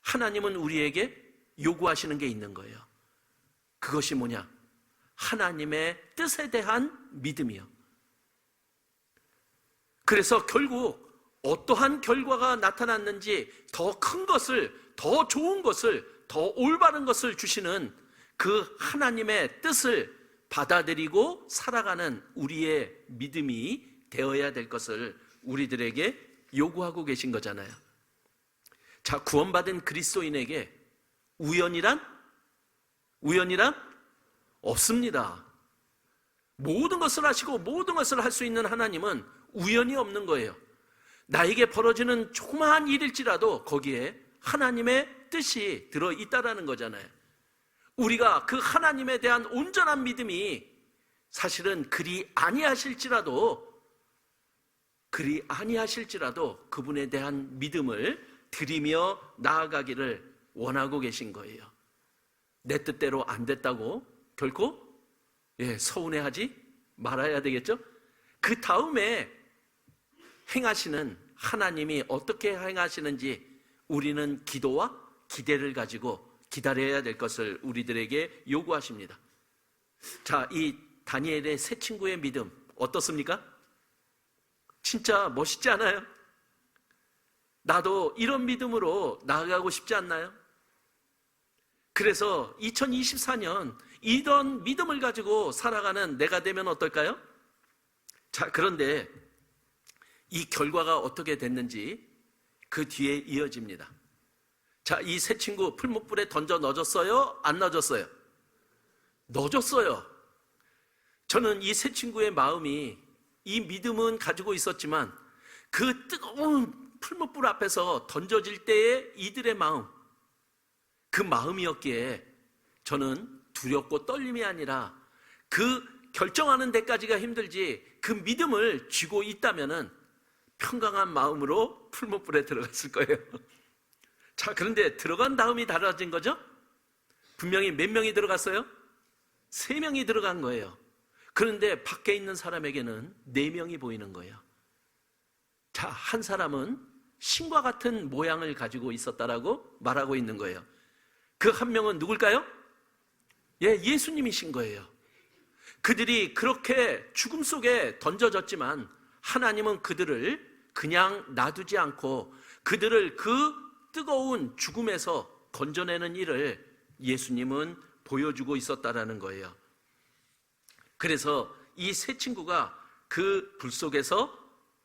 하나님은 우리에게 요구하시는 게 있는 거예요. 그것이 뭐냐? 하나님의 뜻에 대한 믿음이요. 그래서 결국 어떠한 결과가 나타났는지 더 큰 것을, 더 좋은 것을, 더 올바른 것을 주시는 그 하나님의 뜻을 받아들이고 살아가는 우리의 믿음이 되어야 될 것을 우리들에게 요구하고 계신 거잖아요. 자, 구원받은 그리스도인에게 우연이란 없습니다. 모든 것을 하시고 모든 것을 할 수 있는 하나님은 우연이 없는 거예요. 나에게 벌어지는 조그마한 일일지라도 거기에 하나님의 뜻이 들어있다라는 거잖아요. 우리가 그 하나님에 대한 온전한 믿음이 사실은 그리 아니하실지라도 그분에 대한 믿음을 드리며 나아가기를 원하고 계신 거예요. 내 뜻대로 안 됐다고 결코 서운해하지 말아야 되겠죠? 그 다음에 행하시는 하나님이 어떻게 행하시는지 우리는 기도와 기대를 가지고 기다려야 될 것을 우리들에게 요구하십니다. 자, 이 다니엘의 세 친구의 믿음 어떻습니까? 진짜 멋있지 않아요? 나도 이런 믿음으로 나아가고 싶지 않나요? 그래서 2024년 이런 믿음을 가지고 살아가는 내가 되면 어떨까요? 자, 그런데 이 결과가 어떻게 됐는지 그 뒤에 이어집니다. 자, 이 세 친구 풀무불에 던져 넣어줬어요? 안 넣어줬어요? 넣어줬어요. 저는 이 세 친구의 마음이, 이 믿음은 가지고 있었지만 그 뜨거운 풀무불 앞에서 던져질 때의 이들의 마음, 그 마음이었기에 저는 두렵고 떨림이 아니라 그 결정하는 데까지가 힘들지 그 믿음을 쥐고 있다면은 평강한 마음으로 풀무불에 들어갔을 거예요. 자, 그런데 들어간 다음이 달라진 거죠? 분명히 몇 명이 들어갔어요? 3명이 들어간 거예요. 그런데 밖에 있는 사람에게는 4명이 보이는 거예요. 자, 한 사람은 신과 같은 모양을 가지고 있었다라고 말하고 있는 거예요. 그 한 명은 누굴까요? 예수님이신 거예요. 그들이 그렇게 죽음 속에 던져졌지만 하나님은 그들을 그냥 놔두지 않고 그들을 그 뜨거운 죽음에서 건져내는 일을 예수님은 보여주고 있었다라는 거예요. 그래서 이 세 친구가 그 불 속에서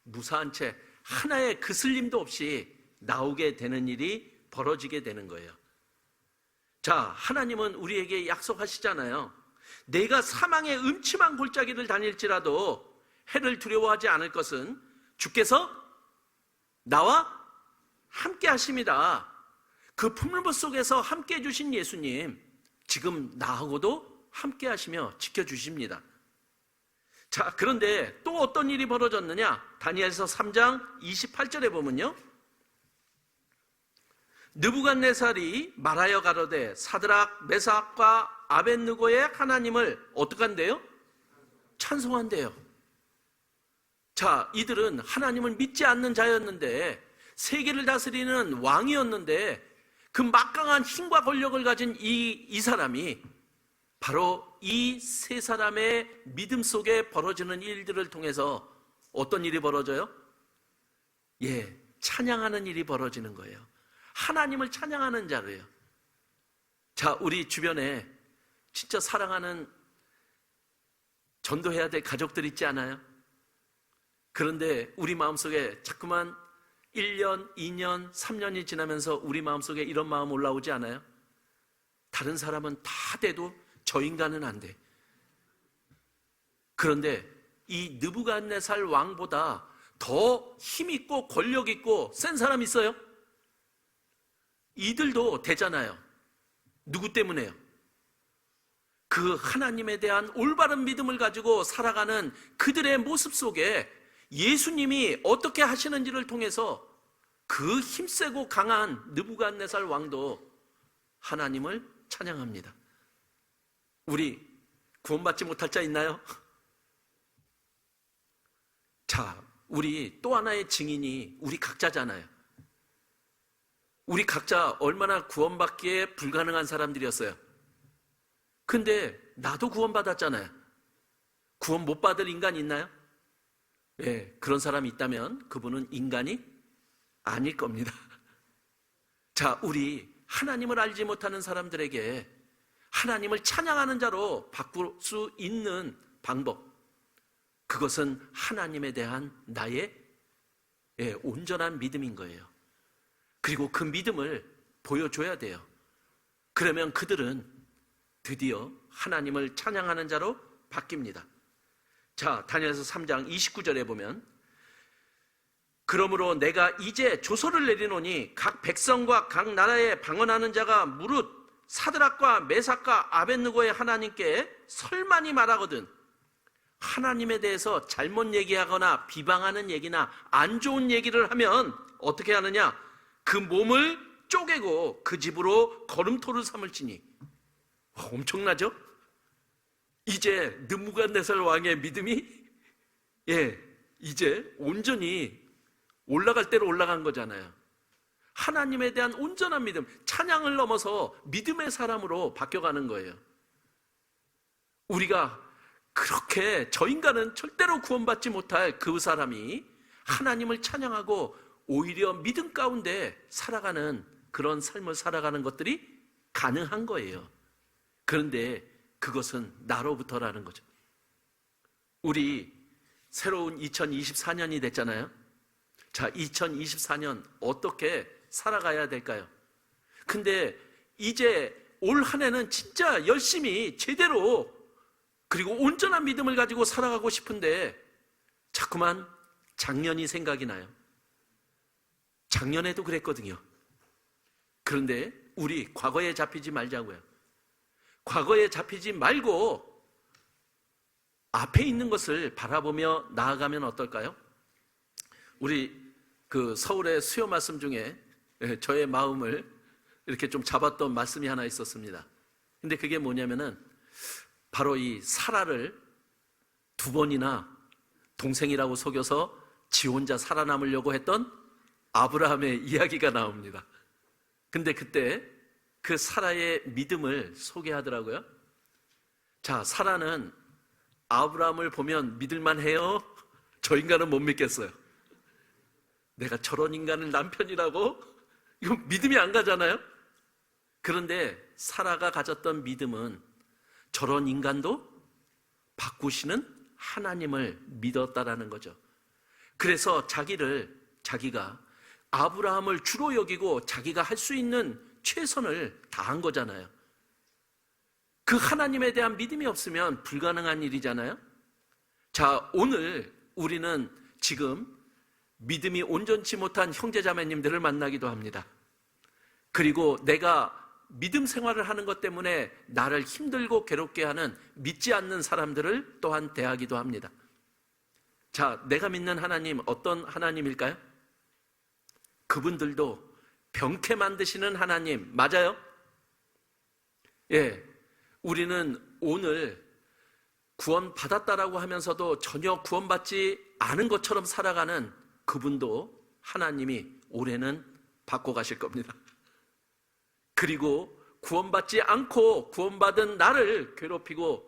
무사한 채 하나의 그슬림도 없이 나오게 되는 일이 벌어지게 되는 거예요. 자, 하나님은 우리에게 약속하시잖아요. 내가 사망의 음침한 골짜기를 다닐지라도 해를 두려워하지 않을 것은 주께서 나와 함께 하십니다. 그 풀무불 속에서 함께 해주신 예수님, 지금 나하고도 함께 하시며 지켜주십니다. 자, 그런데 또 어떤 일이 벌어졌느냐? 다니엘서 3장 28절에 보면요, 느부갓네살이 말하여 가로되 사드락 메삭과 아벳느고의 하나님을 어떻게 한대요? 찬송한대요. 자, 이들은 하나님을 믿지 않는 자였는데, 세계를 다스리는 왕이었는데 그 막강한 힘과 권력을 가진 이 사람이 바로 이 세 사람의 믿음 속에 벌어지는 일들을 통해서 어떤 일이 벌어져요? 찬양하는 일이 벌어지는 거예요. 하나님을 찬양하는 자로요. 자, 우리 주변에 진짜 사랑하는 전도해야 될 가족들 있지 않아요? 그런데 우리 마음속에 자꾸만 1년, 2년, 3년이 지나면서 우리 마음속에 이런 마음 올라오지 않아요? 다른 사람은 다 돼도 저 인간은 안 돼. 그런데 이 느부갓네살 왕보다 더 힘있고 권력있고 센 사람 있어요? 이들도 되잖아요. 누구 때문에요? 그 하나님에 대한 올바른 믿음을 가지고 살아가는 그들의 모습 속에 예수님이 어떻게 하시는지를 통해서 그 힘세고 강한 느부갓네살 왕도 하나님을 찬양합니다. 우리 구원받지 못할 자 있나요? 자, 우리 또 하나의 증인이 우리 각자잖아요. 우리 각자 얼마나 구원받기에 불가능한 사람들이었어요. 근데 나도 구원받았잖아요. 구원 못 받을 인간 있나요? 그런 사람이 있다면 그분은 인간이 아닐 겁니다. 자, 우리 하나님을 알지 못하는 사람들에게 하나님을 찬양하는 자로 바꿀 수 있는 방법, 그것은 하나님에 대한 나의 온전한 믿음인 거예요. 그리고 그 믿음을 보여줘야 돼요. 그러면 그들은 드디어 하나님을 찬양하는 자로 바뀝니다. 자, 다니엘서 3장 29절에 보면, 그러므로 내가 이제 조서를 내리노니 각 백성과 각 나라에 방언하는 자가 무릇 사드락과 메삭과 아벳느고의 하나님께 설만이 말하거든. 하나님에 대해서 잘못 얘기하거나 비방하는 얘기나 안 좋은 얘기를 하면 어떻게 하느냐? 그 몸을 쪼개고 그 집으로 걸음토를 삼을지니. 엄청나죠? 이제 느부갓네살 왕의 믿음이 이제 온전히 올라갈 대로 올라간 거잖아요. 하나님에 대한 온전한 믿음, 찬양을 넘어서 믿음의 사람으로 바뀌어가는 거예요. 우리가 그렇게, 저 인간은 절대로 구원받지 못할 그 사람이 하나님을 찬양하고 오히려 믿음 가운데 살아가는 그런 삶을 살아가는 것들이 가능한 거예요. 그런데 그것은 나로부터라는 거죠. 우리 새로운 2024년이 됐잖아요. 자, 2024년 어떻게 살아가야 될까요? 근데 이제 올 한 해는 진짜 열심히 제대로 그리고 온전한 믿음을 가지고 살아가고 싶은데 자꾸만 작년이 생각이 나요. 작년에도 그랬거든요. 그런데 우리 과거에 잡히지 말자고요. 과거에 잡히지 말고 앞에 있는 것을 바라보며 나아가면 어떨까요? 우리 그 서울의 수요 말씀 중에 저의 마음을 이렇게 좀 잡았던 말씀이 하나 있었습니다. 근데 그게 뭐냐면은 바로 이 사라를 2번이나 동생이라고 속여서 지 혼자 살아남으려고 했던 아브라함의 이야기가 나옵니다. 근데 그때 그 사라의 믿음을 소개하더라고요. 자, 사라는 아브라함을 보면 믿을만 해요? 저 인간은 못 믿겠어요. 내가 저런 인간을 남편이라고? 이거 믿음이 안 가잖아요? 그런데 사라가 가졌던 믿음은 저런 인간도 바꾸시는 하나님을 믿었다라는 거죠. 그래서 자기가 아브라함을 주로 여기고 자기가 할 수 있는 최선을 다한 거잖아요. 그 하나님에 대한 믿음이 없으면 불가능한 일이잖아요. 자, 오늘 우리는 지금 믿음이 온전치 못한 형제자매님들을 만나기도 합니다. 그리고 내가 믿음 생활을 하는 것 때문에 나를 힘들고 괴롭게 하는 믿지 않는 사람들을 또한 대하기도 합니다. 자, 내가 믿는 하나님 어떤 하나님일까요? 그분들도 병케 만드시는 하나님 맞아요? 우리는 오늘 구원받았다라고 하면서도 전혀 구원받지 않은 것처럼 살아가는 그분도 하나님이 올해는 바꿔 가실 겁니다. 그리고 구원받지 않고 구원받은 나를 괴롭히고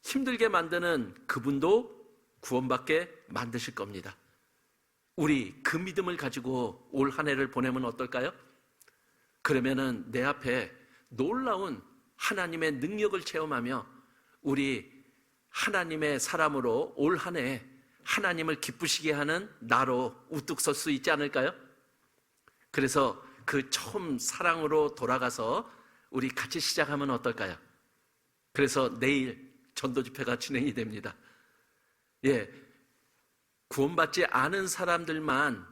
힘들게 만드는 그분도 구원받게 만드실 겁니다. 우리 그 믿음을 가지고 올 한 해를 보내면 어떨까요? 그러면은 내 앞에 놀라운 하나님의 능력을 체험하며 우리 하나님의 사람으로 올 한 해 하나님을 기쁘시게 하는 나로 우뚝 설 수 있지 않을까요? 그래서 그 처음 사랑으로 돌아가서 우리 같이 시작하면 어떨까요? 그래서 내일 전도 집회가 진행이 됩니다. 구원받지 않은 사람들만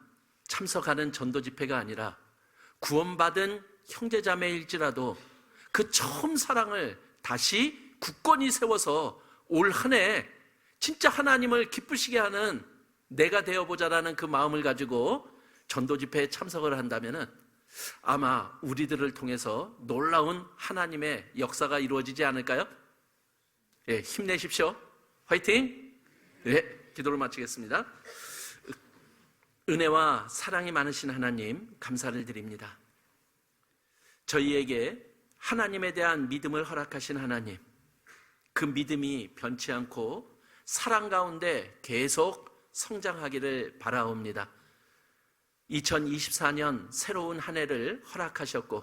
참석하는 전도 집회가 아니라 구원받은 형제자매일지라도 그 처음 사랑을 다시 굳건히 세워서 올 한 해 진짜 하나님을 기쁘시게 하는 내가 되어보자라는 그 마음을 가지고 전도 집회에 참석을 한다면은 아마 우리들을 통해서 놀라운 하나님의 역사가 이루어지지 않을까요? 힘내십시오. 화이팅! 기도를 마치겠습니다. 은혜와 사랑이 많으신 하나님, 감사를 드립니다. 저희에게 하나님에 대한 믿음을 허락하신 하나님, 그 믿음이 변치 않고 사랑 가운데 계속 성장하기를 바라옵니다. 2024년 새로운 한 해를 허락하셨고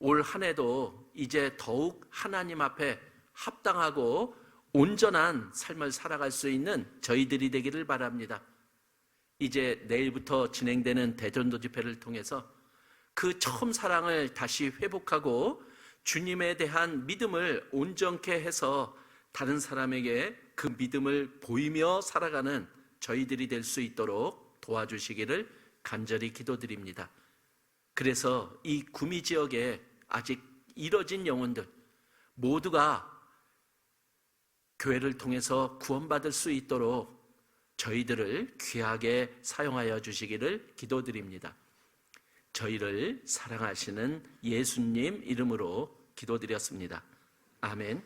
올 한 해도 이제 더욱 하나님 앞에 합당하고 온전한 삶을 살아갈 수 있는 저희들이 되기를 바랍니다. 이제 내일부터 진행되는 대전도 집회를 통해서 그 처음 사랑을 다시 회복하고 주님에 대한 믿음을 온전케 해서 다른 사람에게 그 믿음을 보이며 살아가는 저희들이 될 수 있도록 도와주시기를 간절히 기도드립니다. 그래서 이 구미 지역에 아직 이뤄진 영혼들 모두가 교회를 통해서 구원받을 수 있도록 저희들을 귀하게 사용하여 주시기를 기도드립니다. 저희를 사랑하시는 예수님 이름으로 기도드렸습니다. 아멘.